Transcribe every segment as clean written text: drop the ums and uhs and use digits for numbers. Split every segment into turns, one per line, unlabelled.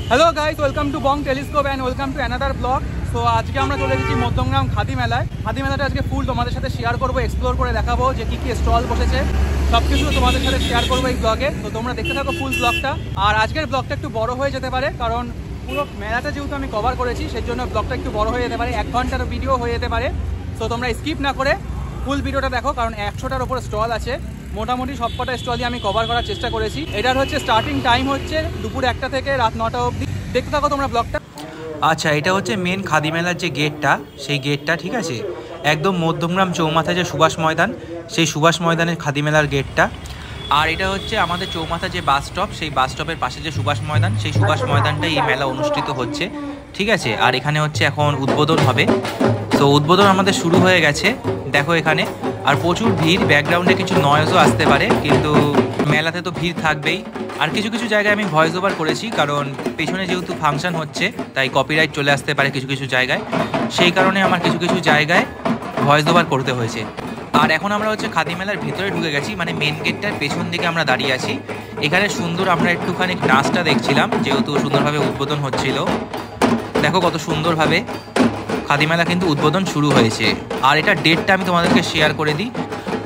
Hello guys, welcome to Bong telescope and welcome to another blog. So আজকে আমরা চলে এসেছি মধ্যমগ্রাম খাদি মেলায়। খাদি মেলাটা আজকে ফুল তোমাদের সাথে শেয়ার করবো, এক্সপ্লোর করে দেখাবো যে কী কী স্টল বসেছে, সব কিছু তোমাদের সাথে শেয়ার করবো এই ব্লগে। তো তোমরা দেখতে থাকো ফুল ব্লগটা। আর আজকের ব্লগটা একটু বড় হয়ে যেতে পারে, কারণ পুরো মেলাটা যেহেতু আমি কভার করেছি সেই জন্য ব্লগটা একটু বড় হয়ে যেতে পারে, 1 ঘন্টার ভিডিও হয়ে যেতে পারে। সো তোমরা স্কিপ না করে ফুল ভিডিওটা দেখো, কারণ 100টার ওপর স্টল আছে। মোটামুটি সবকটা স্টলই আমি কভার করার চেষ্টা করেছি। এটার হচ্ছে স্টার্টিং টাইম হচ্ছে দুপুর 1টা থেকে রাত 9টা অবধি। দেখতে থাকো তোমরা ব্লগটা।
আচ্ছা, এটা হচ্ছে মেন খাদি মেলার যে গেটটা, সেই গেটটা ঠিক আছে, একদম মধ্যমগ্রাম চৌমাথায় যে সুভাষ ময়দান, সেই সুভাষ ময়দানের খাদি মেলার গেটটা। আর এটা হচ্ছে আমাদের চৌমাথা যে বাস স্টপ, সেই বাস স্টপের পাশে যে সুভাষ ময়দান, সেই সুভাষ ময়দানটাই এই মেলা অনুষ্ঠিত হচ্ছে ঠিক আছে। আর এখানে হচ্ছে এখন উদ্বোধন হবে। তো উদ্বোধন আমাদের শুরু হয়ে গেছে, দেখো এখানে। আর প্রচুর ভিড়, ব্যাকগ্রাউন্ডে কিছু নয়েজও আসতে পারে, কিন্তু মেলাতে তো ভিড় থাকবেই। আর কিছু কিছু জায়গায় আমি ভয়েস ওভার করেছি, কারণ পেছনে যেহেতু ফাংশন হচ্ছে তাই কপিরাইট চলে আসতে পারে কিছু কিছু জায়গায়, সেই কারণে আমার কিছু কিছু জায়গায় ভয়েস ওভার করতে হয়েছে। আর এখন আমরা হচ্ছে খাদি মেলার ভেতরে ঢুকে গেছি, মানে মেন গেটটার পেছন দিকে আমরা দাঁড়িয়ে আছি। এখানে সুন্দর আমরা একটুখানি নাচটা দেখছিলাম, যেহেতু সুন্দরভাবে উদ্বোধন হচ্ছিল। দেখো কত সুন্দরভাবে খাদি মেলা কিন্তু উদ্বোধন শুরু হয়েছে। আর এটা ডেটটা আমি তোমাদেরকে শেয়ার করে দিই।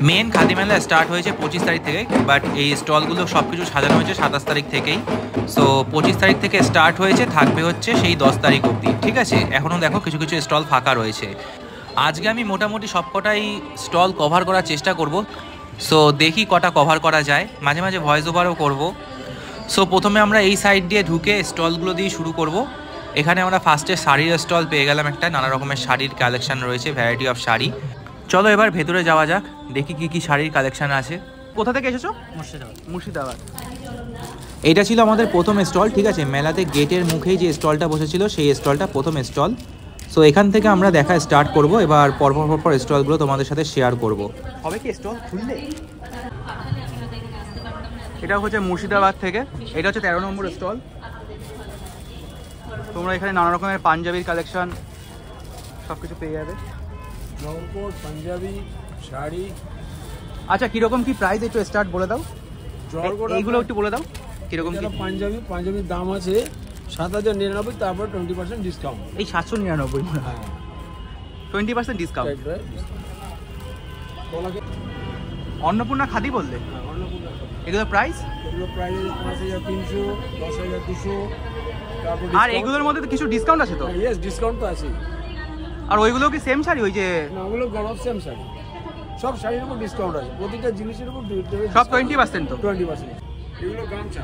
মেন খাদি মেলা স্টার্ট হয়েছে 25 তারিখ থেকে, বাট এই স্টলগুলো সব কিছু সাজানো হয়েছে 27 তারিখ থেকেই। সো 25 তারিখ থেকে স্টার্ট হয়েছে, থাকবে হচ্ছে সেই 10 তারিখ অবধি ঠিক আছে। এখনও দেখো কিছু কিছু স্টল ফাঁকা রয়েছে। আজকে আমি মোটামুটি সবকটাই স্টল কভার করার চেষ্টা করব। সো দেখি কটা কভার করা যায়, মাঝে মাঝে ভয়েস ওভারও করব। সো প্রথমে আমরা এই সাইড দিয়ে ঢুকে স্টলগুলো দিয়ে শুরু করব। এখানে আমরা ফার্স্টে শাড়ির স্টল পেয়ে গেলাম একটা, নানা রকমের শাড়ির কালেকশন রয়েছে, ভ্যারাইটি অফ শাড়ি। চলো এবার ভেতরে যাওয়া যাক, দেখি কি কি শাড়ির কালেকশন আছে।
কোথা থেকে এসেছো?
মুর্শিদাবাদ। এটা ছিল আমাদের প্রথম স্টল ঠিক আছে। মেলাতে গেটের মুখেই যে স্টলটা বসেছিল সেই স্টলটা প্রথম স্টল। সো এখান থেকে আমরা দেখা স্টার্ট করব। এবার পরপর স্টলগুলো তোমাদের সাথে শেয়ার করব।
হবে কি স্টল খুললে? এটা হচ্ছে মুর্শিদাবাদ থেকে, এটা হচ্ছে 13 নম্বর স্টল। তোমরা এখানে নানা রকমের পাঞ্জাবির কালেকশন সব কিছু পেয়ে যাবে।
লংকোট, পাঞ্জাবি, শাড়ি।
আচ্ছা, কীরকম কি প্রাইস একটু স্টার্ট বলে দাও, এইগুলো একটু বলে দাও কীরকম কি।
পাঞ্জাবির দাম আছে 7,099, তারপর 20% ডিসকাউন্ট।
এই 799 মনে হয়, 20% ডিসকাউন্ট। অন্নপূর্ণা খাদি বললে? এগুলোর প্রাইস?
এগুলো প্রাইস 5,300, 10,200।
আর এগুলোর মধ্যে তো কিছু ডিসকাউন্ট আছে তো?
ইয়েস, ডিসকাউন্ট তো আছে।
আর ওইগুলো কি সেম শাড়ি? ওই যে
না, ওগুলো গণব সেম শাড়ি, সব শাড়ির উপর ডিসকাউন্ট আছে, প্রতিটা জিনিসের উপর
সব 20%? তো
20%। এগুলো গামছা,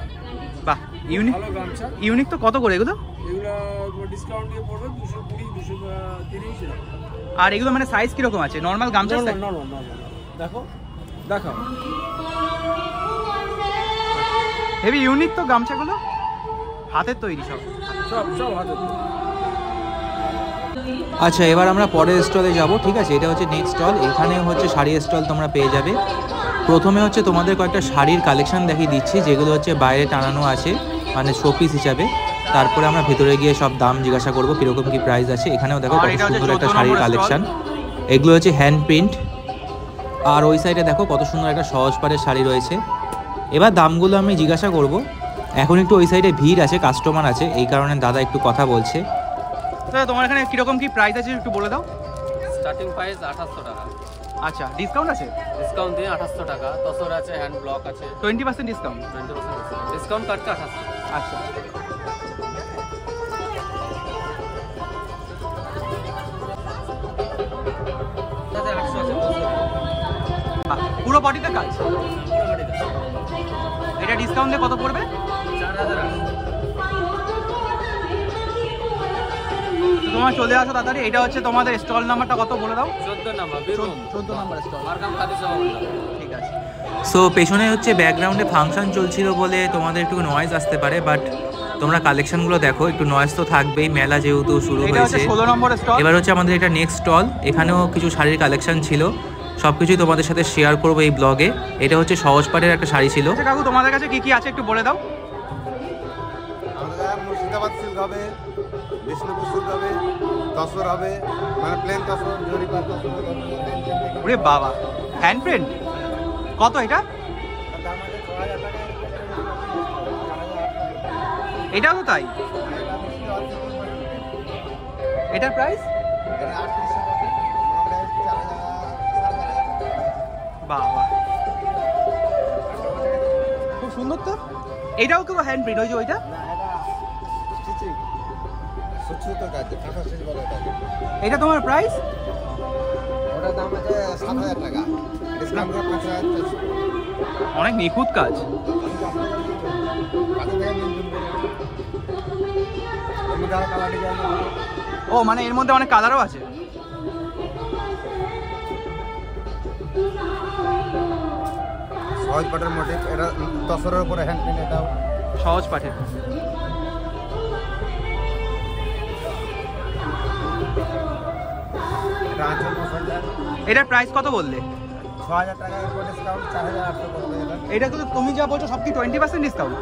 বাহ ইউনিক,
ভালো গামছা।
ইউনিক তো কত করে এগুলো?
এগুলো ডিসকাউন্ট দিয়ে পড়বে 220, 230।
আর এগুলো মানে সাইজ কিরকম আছে? নর্মাল গামছা?
নরমাল। দেখো দেখো,
হেভি ইউনিক তো গামছাগুলো, হাতের তৈরি সব
হাতের।
আচ্ছা, এবার আমরা পরের স্টলে যাব ঠিক আছে। এটা হচ্ছে নেক্সট স্টল। এখানে হচ্ছে শাড়ির স্টল তোমরা পেয়ে যাবে। প্রথমে হচ্ছে তোমাদের কয়েকটা শাড়ির কালেকশন দেখিয়ে দিচ্ছি, যেগুলো হচ্ছে বাইরে টানানো আছে, মানে শোপিস হিসাবে। তারপরে আমরা ভেতরে গিয়ে সব দাম জিজ্ঞাসা করবো কীরকম কী প্রাইস আছে। এখানেও দেখো কত সুন্দর একটা শাড়ির কালেকশন, এগুলো হচ্ছে হ্যান্ড প্রিন্ট। আর ওই সাইডে দেখো কত সুন্দর একটা সহজ পাড়ের শাড়ি রয়েছে। এবার দামগুলো আমি জিজ্ঞাসা করব। এখন একটু ওই সাইডে ভিড় আছে, কাস্টমার আছে, এই কারণে দাদা একটু কথা বলছে।
তোমার এখানে কিরকম কি প্রাইস আছে একটু বলে দাও।
স্টার্টিং প্রাইস 2800 টাকা।
আচ্ছা, ডিসকাউন্ট আছে?
ডিসকাউন্ট দিয়ে 2800 টাকা, তসর আছে, হ্যান্ড ব্লক আছে।
20% ডিসকাউন্ট?
20% ডিসকাউন্ট কাটতে 2800।
আচ্ছা, পুরো বডিতে কাজ? এটা ডিসকাউন্ট দিয়ে কত পড়বে?
4000।
তোমার চলে আসো তাড়াতাড়ি। এটা হচ্ছে তোমাদের স্টল নাম্বারটা কত বলে দাও।
14 নাম্বার,
14 নাম্বার স্টল,
মার্কাম খাদি সভা।
ঠিক আছে।
সো পেছনে হচ্ছে ব্যাকগ্রাউন্ডে ফাংশন চলছিল বলে তোমাদের একটু নয়েজ আসতে পারে, বাট তোমরা কালেকশনগুলো দেখো, একটু নয়েজ তো থাকবেই, মেলা যেহেতু শুরু হয়েছে।
16 নম্বর স্টল।
এবার হচ্ছে আমাদের এটা নেক্সট স্টল। এখানেও কিছু শাড়ির কালেকশন ছিল, সব কিছুই তোমাদের সাথে শেয়ার করবো এই ব্লগে। এটা হচ্ছে সহজ পাড়ের একটা শাড়ি ছিল।
কাকু তোমাদের কাছে কি কি আছে একটু বলে দাও।
আমাদের মুর্শিদাবাদ সিল্ক হবে, বিষ্ণুপুর সিল্ক হবে, তসর হবে, মানে প্লেন তসর, জরিপার তসর।
ওরে বাবা, হ্যান্ড প্রিন্ট কত এটা? এটাও তো তাই। এটার প্রাইস? বাহ বাহ, খুব সুন্দর তো। এটাও তো হ্যান্ড প্রিন্ট, ওই যে ওইটা। এটা তোমার প্রাইস?
ওটার দাম আছে 7,000 টাকা, ডিসকাউন্ট করে 5,400।
অনেক নিখুঁত কাজ। ও মানে এর মধ্যে অনেক কালারও আছে।
সহজ পাটের মোটিভ, এটা তসরের উপরে হ্যান্ড প্রিন্ট। এটাও
সহজ পাঠের।
এটা আঁচল মশলা।
এটার প্রাইস কত বললে?
6,000 টাকা, এরপর ডিসকাউন্ট 4,800 করবে।
এটা তো তুমি যা বলছো সব কি 20% ডিসকাউন্ট?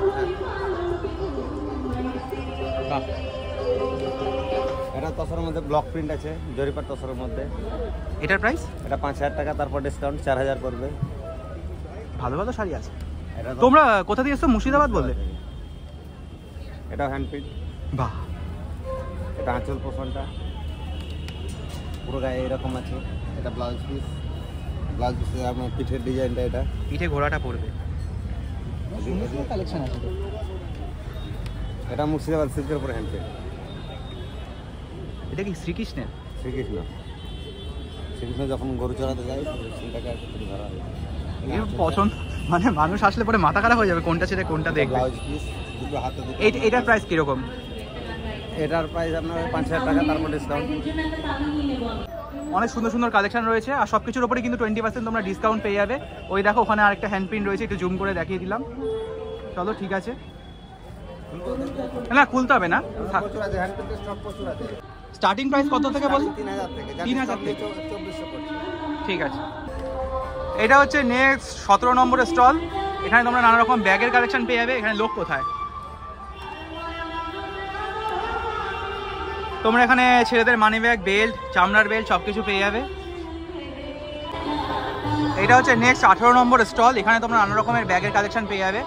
এটা তসরের মধ্যে ব্লক প্রিন্ট আছে, জরিপার তসরের মধ্যে।
এটার প্রাইস?
এটা 5,000 টাকা, তারপর ডিসকাউন্ট 4,000 করবে।
ভালো ভালো শাড়ি আছে।
এটা
তোমরা কোথা দিয়ে এসছো? মুর্শিদাবাদ বললে?
এটাও হ্যান্ড প্রিন্ট।
বাহ,
এটা আঁচল পোষণটা পুরো গায়ে এরকম আছে। এটা ব্লাউজ পিস, ব্লাউজ পিসে আপনার পিঠের ডিজাইনটা। এটা
পিঠে ঘোড়াটা পড়বে। কালেকশন আছে তো।
এটা মুর্শিদাবাদ সিল্কের উপরে হ্যান্ড প্রিন্ট।
এটা কি শ্রীকৃষ্ণের?
শ্রীকৃষ্ণ, শ্রীকৃষ্ণ যখন গরু চড়াতে যায় সেটাকে আর কি ধরা হয়।
পছন্দ মানে মানুষ আসলে পরে মাথা খারাপ হয়ে যাবে কোনটা ছেড়ে কোনটা দেখবে।
ব্লাউজ পিস দুটো হাতে দুটো।
এটার প্রাইস কিরকম?
এটার প্রাইস আপনার 5,000 টাকা, তারপর ডিসকাউন্ট।
অনেক সুন্দর সুন্দর কালেকশন রয়েছে, আর সব কিছুর উপরে কিন্তু 20% তোমরা ডিসকাউন্ট পেয়ে যাবে। ওই দেখো ওখানে আরেকটা হ্যান্ড প্রিন্ট রয়েছে, একটু জুম করে দেখিয়ে দিলাম। চলো ঠিক আছে, না খুলতে হবে না।
প্রচুর আছে, হ্যান্ড প্রিন্টের স্টক প্রচুর আছে।
স্টার্টিং প্রাইস কত থেকে বল?
3,000 থেকে।
3,000 থেকে।
2400 পড়ছে।
ঠিক আছে। এটা হচ্ছে নেক্সট 17 নম্বরের স্টল। এখানে তোমরা নানা রকম ব্যাগের কালেকশন পেয়ে যাবে। এখানে লোক কোথায়? তোমরা এখানে ছেলেদের মানি ব্যাগ, বেল্ট, চামড়ার বেল্ট সব কিছু পেয়ে যাবে। এটা হচ্ছে নেক্সট 18 নম্বর স্টল। এখানে তোমরা নানা রকমের ব্যাগের কালেকশন পেয়ে যাবে।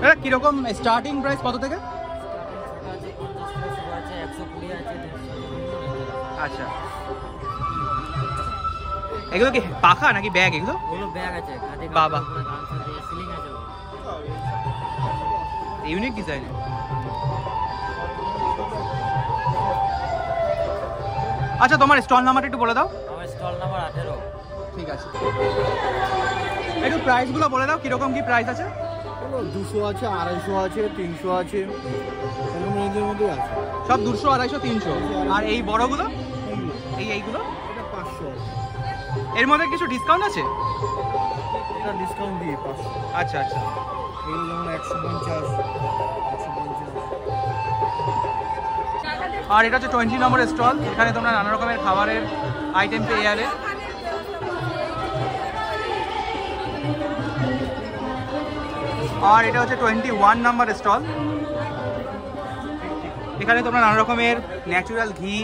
এটা কিরকম স্টার্টিং প্রাইস কত থেকে? আচ্ছা, এগুলো কি পাখা নাকি ব্যাগ? এগুলো
ব্যাগ আছে,
বাবা ইউনিক ডিজাইন। আচ্ছা, তোমার স্টল নাম্বারটা একটু বলে দাও।
আমার স্টল নাম্বার 18।
ঠিক আছে, একটু প্রাইসগুলো বলে দাও, কিরকম কি প্রাইস আছে?
200 আছে, 250 আছে, 300 আছে, এরকম রেঞ্জের মধ্যেই আছে।
সব 200, 250, 300। আর এই বড়গুলো? এইগুলো
এটা 500 আছে।
এর মধ্যে কিছু ডিসকাউন্ট আছে?
এটা ডিসকাউন্ট দিয়ে 500।
আচ্ছা আচ্ছা।
এগুলো যেমন 150, 150।
আর এটা হচ্ছে 20 নম্বরের স্টল। এখানে তোমরা নানা রকমের খাবারের আইটেম পেয়ে যাবে। আর এটা হচ্ছে 21 নাম্বার স্টল। এখানে তোমরা নানা রকমের ন্যাচারাল ঘি,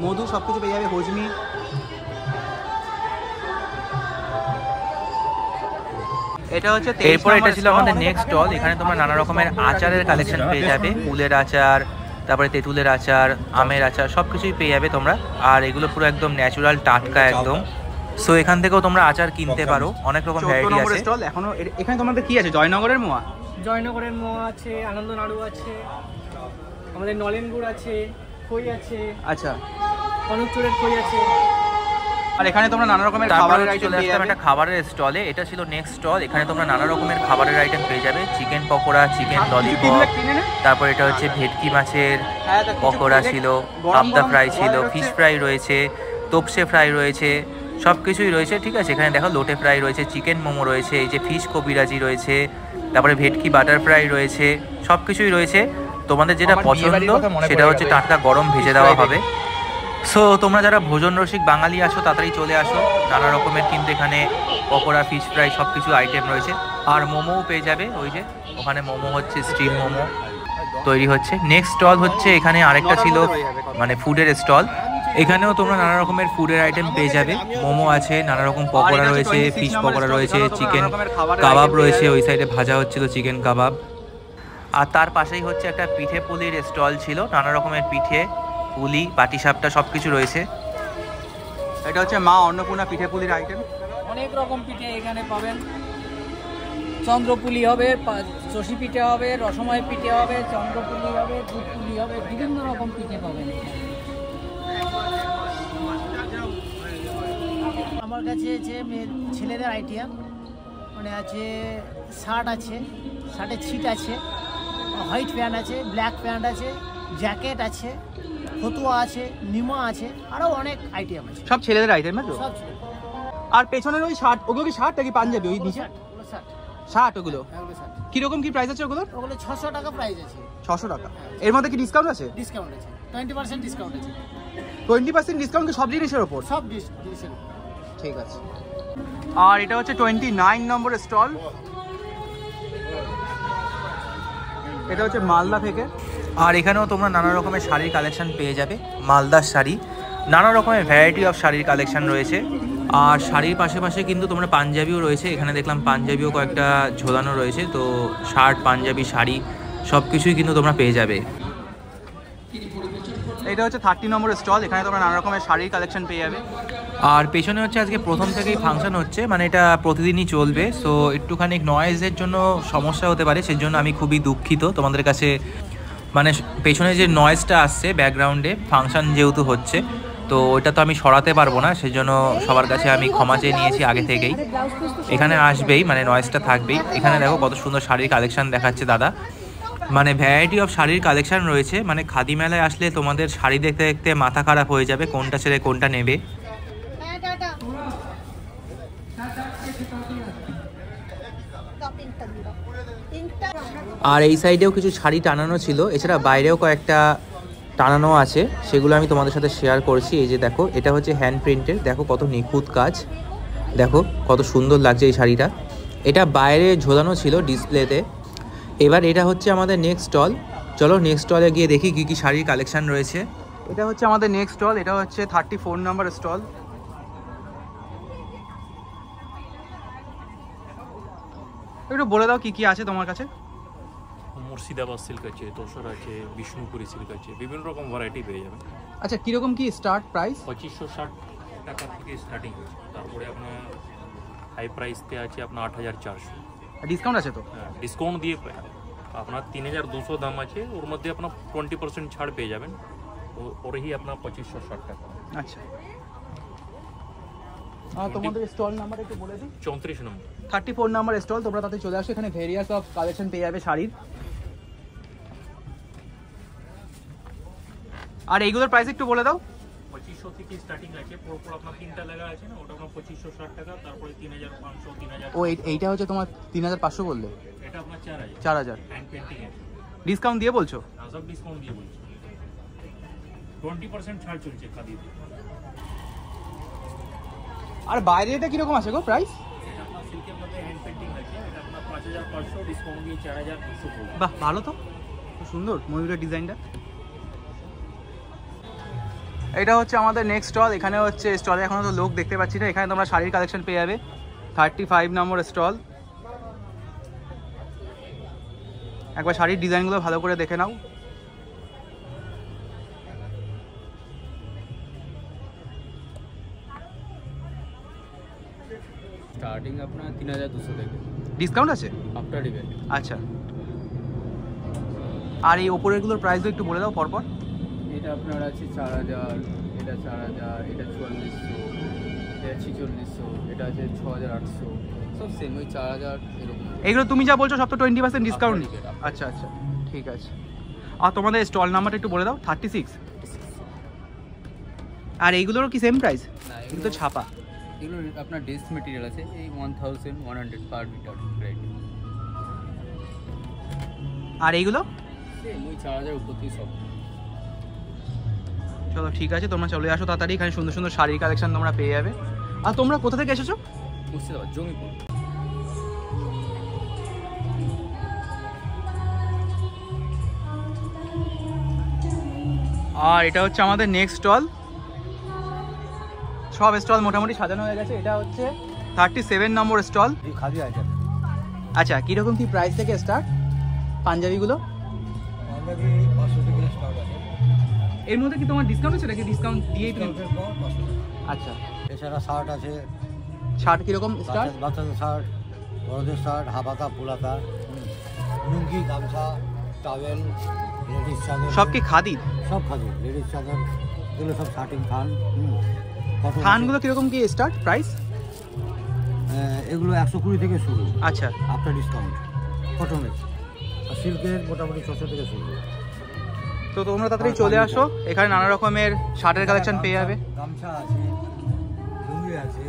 মধু সব কিছু পেয়ে যাবে, হজমি। এটা হচ্ছে
এরপর এটা ছিল আমাদের নেক্সট স্টল। এখানে তোমরা নানা রকমের আচারের কালেকশন পেয়ে যাবে, কুলের আচার, তারপরে তেঁতুলের আচার, আমের আচার সব কিছুই পেয়ে যাবে তোমরা। আর এগুলো পুরো একদম ন্যাচারাল, টাটকা একদম। সো এখান থেকেও তোমরা আচার কিনতে পারো, অনেক রকম ভ্যারাইটি আছে।
স্টল এখনো এখানে তোমাদের কি আছে? জয়নগরের মোয়া,
জয়নগরের মোয়া আছে, আনন্দ নাড়ু আছে, আমাদের নলেন গুড় আছে, খই আছে,
আচ্ছা,
কনকচুরের খই আছে।
আর এখানে তোমরা নানা রকমের
তারপরে
খাবারের আইটেম
চলে
পেয়ে
আসলাম
যাবে।
একটা খাবারের স্টলে। এটা ছিল নেক্সট স্টল। এখানে তোমরা নানা রকমের খাবারের আইটেম পেয়ে যাবে, চিকেন পকোড়া, চিকেন ললিপপ, তারপর এটা হচ্ছে ভেটকি মাছের পকোড়া ছিল, পাবদা ফ্রাই ছিল, ফিশ ফ্রাই রয়েছে, তোপসে ফ্রাই রয়েছে, সব কিছুই রয়েছে। ঠিক আছে, এখানে দেখো লোটে ফ্রাই রয়েছে, চিকেন মোমো রয়েছে, এই যে ফিশ কবিরাজি রয়েছে, তারপরে ভেটকি বাটার ফ্রাই রয়েছে, সব কিছুই রয়েছে। তোমাদের যেটা পছন্দ সেটা হচ্ছে টাটকা গরম ভেজে দেওয়া হবে। সো তোমরা যারা ভোজন রসিক বাঙালি আছো তাড়াতাড়ি চলে আসো। নানা রকমের কিন্তু এখানে পকোড়া, ফিশ ফ্রাই সব কিছু আইটেম রয়েছে। আর মোমোও পেয়ে যাবে, ওই যে ওখানে মোমো হচ্ছে, স্টিম মোমো তৈরি হচ্ছে। নেক্সট স্টল হচ্ছে এখানে আরেকটা ছিল মানে ফুডের স্টল। এখানেও তোমরা নানা রকমের ফুডের আইটেম পেয়ে যাবে। মোমো আছে, নানা রকম পকোড়া রয়েছে, ফিশ পকোড়া রয়েছে, চিকেন কাবাব রয়েছে, ওই সাইডে ভাজা হচ্ছিল চিকেন কাবাব। আর তার পাশেই হচ্ছে একটা পিঠে পুলির স্টল ছিল, নানা রকমের পিঠে পুলি পাটিসাপটা সব কিছু রয়েছে।
এটা হচ্ছে মা অন্নপূর্ণা পিঠে পুলির আইটেম।
অনেক রকম পিঠে এখানে পাবেন। চন্দ্রপুলি হবে, চষি পিঠে হবে, রসময় পিঠে হবে, চন্দ্রপুলি হবে, দুধ পুলি হবে, বিভিন্ন রকম পিঠে পাবেন।
আমার কাছে আছে ছেলেদের আইটেম, মানে আছে শার্ট আছে, শার্টের ছিট আছে, হোয়াইট প্যান্ট আছে, ব্ল্যাক প্যান্ট আছে, জ্যাকেট আছে, ফতুয়া আছে, নিমা আছে, আরও অনেক আইটেম আছে।
সব ছেলেদের আইটেম না তো?
সব ছেলে।
আর পেছনের ওই শার্ট, ওগুলো কি শার্ট নাকি পাঞ্জাবি? ওই নিচে শার্ট, ওগুলো কিরকম কি প্রাইস আছে? ওগুলো
600 টাকা প্রাইস আছে।
600 টাকা। এর মধ্যে কি ডিসকাউন্ট আছে?
ডিসকাউন্ট আছে, 20% ডিসকাউন্ট আছে।
20% ডিসকাউন্ট কি সব জিনিসের ওপর?
সব জিনিসের।
ঠিক আছে। আর এটা হচ্ছে 29 নম্বর স্টল। এটা হচ্ছে মালদা থেকে।
আর এখানেও তোমরা নানা রকমের শাড়ির কালেকশন পেয়ে যাবে। মালদার শাড়ি, নানা রকমের ভ্যারাইটি অফ শাড়ির কালেকশন রয়েছে। আর শাড়ির পাশে কিন্তু তোমরা পাঞ্জাবিও রয়েছে। এখানে দেখলাম পাঞ্জাবিও কয়েকটা ঝোলানো রয়েছে। তো শার্ট, পাঞ্জাবি, শাড়ি সব কিছুই কিন্তু তোমরা পেয়ে যাবে।
এটা হচ্ছে 30 নম্বর স্টল। এখানে তোমরা নানা রকমের শাড়ির কালেকশন পেয়ে যাবে।
আর পেছনে হচ্ছে আজকে প্রথম থেকেই ফাংশন হচ্ছে, মানে এটা প্রতিদিনই চলবে। সো একটুখানি নয়েজের জন্য সমস্যা হতে পারে, সেজন্য আমি খুবই দুঃখিত তোমাদের কাছে। মানে পেছনে যে নয়েজটা আসছে ব্যাকগ্রাউন্ডে, ফাংশন যেহেতু হচ্ছে, তো ওইটা তো আমি সরাতে পারবো না, সেজন্য সবার কাছে আমি ক্ষমা চেয়ে নিয়েছি আগে থেকেই। এখানে আসবেই, মানে নয়েজটা থাকবেই। এখানে দেখো কত সুন্দর শাড়ির কালেকশন দেখাচ্ছে দাদা। মানে ভ্যারাইটি অফ শাড়ির কালেকশন রয়েছে। মানে খাদি মেলায় আসলে তোমাদের শাড়ি দেখতে দেখতে মাথা খারাপ হয়ে যাবে, কোনটা ছেড়ে কোনটা নেবে। আর এই সাইডেও কিছু শাড়ি টানানো ছিল, এছাড়া বাইরেও কয়েকটা টানানো আছে, সেগুলো আমি তোমাদের সাথে শেয়ার করছি। এই যে দেখো, এটা হচ্ছে হ্যান্ড প্রিন্টের, দেখো কত নিখুঁত কাজ, দেখো কত সুন্দর লাগছে এই শাড়িটা। এটা বাইরে ঝোলানো ছিল ডিসপ্লেতে। এবার এটা হচ্ছে আমাদের নেক্সট স্টল। চলো নেক্সট স্টলে গিয়ে দেখি কী কী শাড়ির কালেকশন রয়েছে।
এটা হচ্ছে আমাদের নেক্সট স্টল। এটা হচ্ছে 34 নম্বর স্টল। একটু বলে দাও কি কি আছে তোমার কাছে।
মুর্শিদাবাদ সিল্ক আছে, তোসর আছে, বিষ্ণুপুরি সিল্ক আছে, বিভিন্ন রকম ভ্যারাইটি পেয়ে যাবেন।
আচ্ছা, কিরকম কি স্টার্ট প্রাইস?
2560 টাকা থেকে স্টার্টিং হচ্ছে। তারপরে আপনার হাই প্রাইসতে আছে আপনার 8400।
ডিসকাউন্ট আছে তো?
হ্যাঁ, ডিসকাউন্ট দিয়ে আপনার 3200 দাম আছে, ওর মধ্যে আপনার 20% ছাড় পেয়ে যাবেন। ওরই আপনার 2560 টাকা।
আচ্ছা, তোমাদের স্টল নাম্বার একটু বলে দিই।
34 নম্বর
34 নম্বর স্টল। তোমরা তাতে চলে আসো, এখানে ভেরিয়াস অফ কালেকশন পেয়ে যাবে শাড়ির। আর এইগুলোর প্রাইস একটু বলে দাও।
2500 থেকে স্টার্টিং আছে, পুরো আপনার তিনটা লাগা আছে না, ওটা আপনার 2560 টাকা। তারপরে 3500, 3000।
ও এইটা হচ্ছে তোমার 3500 বললে?
এটা আপনার 4000।
4000
হ্যান্ড পেন্টিং আছে।
ডিসকাউন্ট দিয়ে বলছো?
সব ডিসকাউন্ট দিয়ে বলছি। 20% ছাড় চলছে খাদিতে।
আর বাইরে এটা কিরকম আছে গো প্রাইস?
এটা আপনার সিল্কের মধ্যে হ্যান্ড পেন্টিং আছে, এটা আপনার 5500, ডিসকাউন্ট দিয়ে 4200 পড়বে।
বাহ, ভালো তো, খুব সুন্দর ময়ূরের ডিজাইনটা। এটা হচ্ছে আমাদের নেক্সট স্টল। এখানে হচ্ছে স্টলে এখনো তো লোক দেখতে পাচ্ছি না। এখানে তোমরা শাড়ির কালেকশন পেয়ে যাবে। 35 নম্বর স্টল। একবার শাড়ির ডিজাইনগুলো ভালো করে দেখে নাও।
স্টার্টিং আপনার 3200 থেকে।
ডিসকাউন্ট আছে
আফটার ইভেন্ট।
আচ্ছা, আর এই ওপরেরগুলোর প্রাইসও একটু বলে দাও পরপর।
এটা আপনার আছে 4000, এটা 4000, এটা 4400, এটা 4600, এটা আছে 6800, সব সেম ওই 4000 এরকম।
এইগুলো তুমি যা বলছো সব তো 20% ডিসকাউন্ট?
After ticket,
আচ্ছা আচ্ছা, ঠিক আছে। আর তোমাদের স্টল নাম্বারটা একটু বলে দাও। 36। আর এইগুলোরও কি সেম প্রাইস?
না,
এগুলো তো ছাপা।
এগুলো আপনার ড্রেস মেটেরিয়াল আছে, এই 1100 পার মিটার রেট।
আর এইগুলো?
সেম ওই 4000 উপর থেকে সব।
চলো ঠিক আছে, তোমরা চলে আসো তাড়াতাড়ি। এখানে সুন্দর সুন্দর শাড়ির কালেকশন তোমরা পেয়ে যাবে। আর তোমরা কোথা থেকে এসেছো?
মুর্শিদাবাদ, জঙ্গিপুর।
আর এটা হচ্ছে আমাদের নেক্সট স্টল। সব স্টল মোটামুটি সাজানো হয়ে গেছে। এটা হচ্ছে 37 নম্বর স্টল।
খাদি আইটেম।
আচ্ছা, কীরকম কি প্রাইস থেকে স্টার্ট পাঞ্জাবিগুলো?
পাঞ্জাবি 500 থেকে স্টার্ট আছে।
এর মধ্যে কি তোমার ডিসকাউন্ট আছে নাকি ডিসকাউন্ট দিয়েই তুমি? আচ্ছা,
এছাড়া শার্ট আছে।
শার্ট কীরকম স্টার্ট?
বাচ্চাদের শার্ট, বড়দের শার্ট, হাফাতা, ফুলাতা, লুঙ্গি, গামছা, টাওয়েল, লেডিস চাদর।
সব কি খাদি?
সব খাদি, লেডিস চাদর, এগুলো সব শার্টিং থান।
থানগুলো কীরকম কি স্টার্ট প্রাইস?
এগুলো 120 থেকে শুরু।
আচ্ছা,
আফটার ডিসকাউন্ট। কটনের আর সিল্কের মোটামুটি 600 থেকে শুরু।
তো তোমরা তাড়াতাড়ি চলে আসো, এখানে নানা রকমের শার্টের কালেকশন পেয়ে যাবে।
গামছা আছে, লুঙ্গি আছে,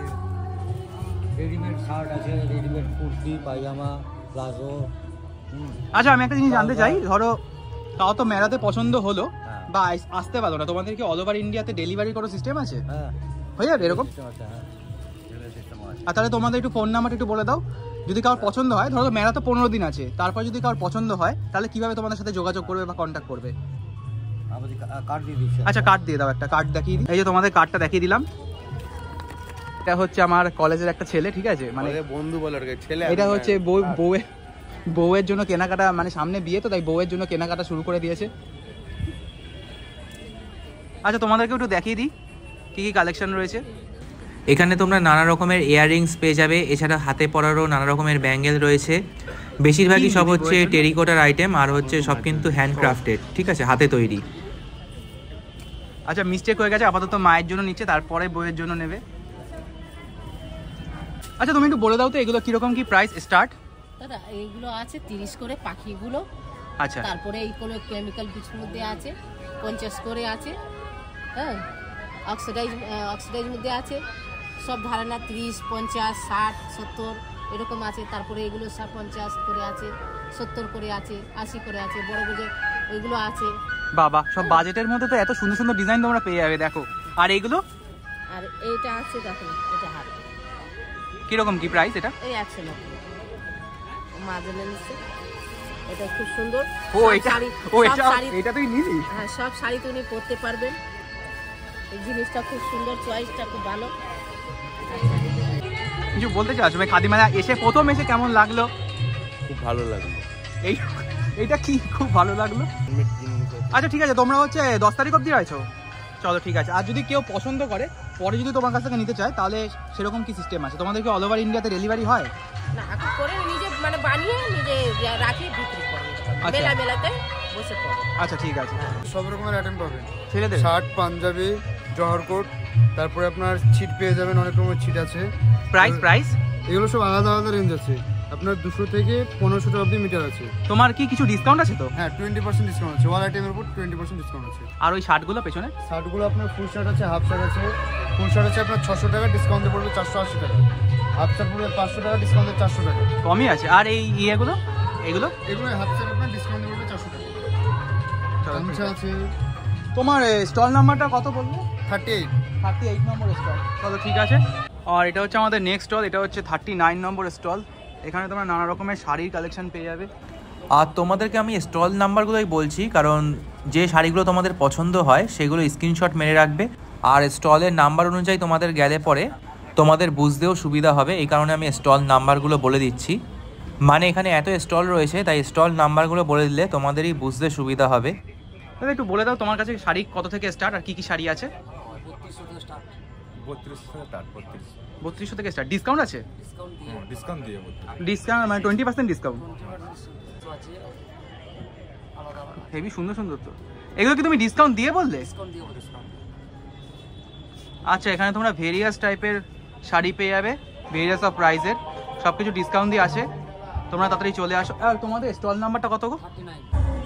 রেডিমেড শার্ট আছে, রেডিমেড কুর্তি, পায়জামা, প্লাজো।
আচ্ছা, আমি একটা জিনিস জানতে চাই, ধরো তাও তো মেলাতে পছন্দ হলো বা আসতে পারলো না, তোমাদের কি অল ওভার ইন্ডিয়াতে ডেলিভারি কোনো সিস্টেম আছে?
হ্যাঁ,
হয়ে যাবে এরকম? আর তাহলে তোমাদের একটু ফোন নাম্বার একটু বলে দাও, যদি কারোর পছন্দ হয়। ধরো মেলা তো 15 দিন আছে, তারপর যদি কারোর পছন্দ হয় তাহলে কিভাবে তোমাদের সাথে যোগাযোগ করবে বা কন্ট্যাক্ট করবে?
কার্ড দিয়ে দিচ্ছি।
আচ্ছা, কার্ড দিয়ে দাও, একটা কার্ড দেখিয়ে দিই। এই যে তোমাদের কার্ডটা দেখিয়ে দিলাম। এটা হচ্ছে আমার কলেজের একটা ছেলে, ঠিক আছে, মানে
বন্ধু বলে ছেলে।
এটা হচ্ছে বউয়ের জন্য কেনাকাটা, মানে সামনে বিয়ে তো তাই বউয়ের জন্য কেনাকাটা শুরু করে দিয়েছে। আচ্ছা, তোমাদেরকে একটু দেখিয়ে দিই কী কী কালেকশন রয়েছে।
এখানে তোমরা নানা রকমের ইয়াররিংস পেয়ে যাবে, এছাড়া হাতে পরারও নানা রকমের ব্যাঙ্গেল রয়েছে। বেশিরভাগই সব হচ্ছে টেরিকোটার আইটেম, আর হচ্ছে সব কিন্তু হ্যান্ডক্রাফটেড, ঠিক আছে, হাতে তৈরি।
আচ্ছা, মিস্টেক হয়ে গেছে, আপাতত মায়ের জন্য নিচ্ছে, তারপরে বউয়ের জন্য নেবে। আচ্ছা, তুমি একটু বলে দাও তো এগুলো কিরকম কি প্রাইস স্টার্ট?
দাদা এইগুলো আছে 30 করে পাখিগুলো।
আচ্ছা,
তারপরে এইগুলো কেমিক্যাল কিছুর মধ্যে আছে 50 করে আছে। হ্যাঁ, অক্সিডাইজ মধ্যে আছে সব ধারণা 30, 50, 60, 70 এরকম আছে। তারপরে এগুলো 50 করে আছে, 70 করে আছে, 80 করে আছে, বড় বড় ওইগুলো আছে।
বাবা, সব বাজেটের মধ্যে তো এত সুন্দর সুন্দর ডিজাইন তোমরা পেয়ে যাবে, দেখো। আর এইগুলো?
আর এইটা আছে দেখো, এটা হাত
কিরকম কি প্রাইস এটা?
এই 190 মাঝে নিচ্ছে। এটা খুব সুন্দর।
ও এটা, এটা তুই নিলি?
হ্যাঁ, সব শাড়ি তুমি পরতে পারবেন। এই জিনিসটা খুব সুন্দর, চয়েসটা খুব ভালো।
কিছু বলতে চাও তুমি খাদি মেলা এসে, প্রথম এসে কেমন লাগলো?
খুব ভালো লাগলো।
এইটা কি খুব ভালো লাগলো? আচ্ছা, ঠিক আছে, তোমরা হচ্ছে 10 তারিখ অবধি রয়েছো? চলো, ঠিক আছে। আর যদি কেউ পছন্দ করে পরে যদি তোমার কাছ থেকে নিতে চায় তাহলে সেরকম কি সিস্টেম আছে? তোমাদের কি অল ওভার ইন্ডিয়াতে ডেলিভারি হয়?
না, এখন করে নিজে মানে বানিয়ে নিজে রাখি বিক্রি করে মেলাতে বসে করে।
আচ্ছা, ঠিক আছে।
সব রকমের আইটেম পাবেন,
ছেলেদের
শার্ট, পাঞ্জাবি, জহর কোট, তারপরে আপনার ছিট পেয়ে যাবেন, অনেক রকমের ছিট আছে।
প্রাইস
এগুলো সব আলাদা আলাদা রেঞ্জ আছে। আপনার 200 থেকে 1500 টাকা অবধি মিটার আছে।
তোমার কি কিছু ডিসকাউন্ট আছে তো?
হ্যাঁ, 20% ডিসকাউন্ট আছে, অল আইটেমের উপর 20% ডিসকাউন্ট আছে।
আর ওই শার্টগুলো পেছনে?
শার্টগুলো আপনার ফুল শার্ট আছে, হাফ শার্ট আছে। ফুল শার্ট আছে আপনার 600 টাকা, ডিসকাউন্টে পড়বে 480 টাকা। হাফ শার্ট পড়বে 500 টাকা, ডিসকাউন্টে 400 টাকা।
কমই আছে। আর এই এগুলো
হাফ শার্ট আপনার ডিসকাউন্টে পড়বে 400 টাকা। গামছা আছে।
তোমার স্টল নাম্বারটা কত বলবো?
38
নম্বর স্টল। চলো, ঠিক আছে। আর এটা হচ্ছে আমাদের নেক্সট স্টল, এটা হচ্ছে 39 নম্বর স্টল। এখানে তোমরা নানা রকমের শাড়ির কালেকশন পেয়ে যাবে।
আর তোমাদেরকে আমি স্টল নাম্বারগুলোই বলছি, কারণ যে শাড়িগুলো তোমাদের পছন্দ হয় সেগুলো স্ক্রিনশট মেরে রাখবে। আর স্টলের নাম্বার অনুযায়ী তোমাদের গেলে পরে তোমাদের বুঝতেও সুবিধা হবে, এই কারণে আমি স্টল নাম্বারগুলো বলে দিচ্ছি। মানে এখানে এত স্টল রয়েছে, তাই স্টল নাম্বারগুলো বলে দিলে তোমাদেরই বুঝতে সুবিধা হবে।
দাদা, একটু বলে দাও তোমার কাছে শাড়ি কত থেকে স্টার্ট আর কি কি শাড়ি আছে? 3200 থেকে স্টার্ট। ডিসকাউন্ট আছে? ডিসকাউন্ট মানে 20% ডিসকাউন্ট। হেভি সুন্দর সুন্দর তো। এগুলো কি তুমি ডিসকাউন্ট দিয়ে বললে? আচ্ছা, এখানে তোমরা ভেরিয়াস টাইপের শাড়ি পেয়ে যাবে, ভেরিয়াস অফ প্রাইসের, সব কিছু ডিসকাউন্ট দিয়ে আছে। তোমরা তাড়াতাড়ি চলে আসো। আর তোমাদের স্টল নাম্বারটা কত গো? 39।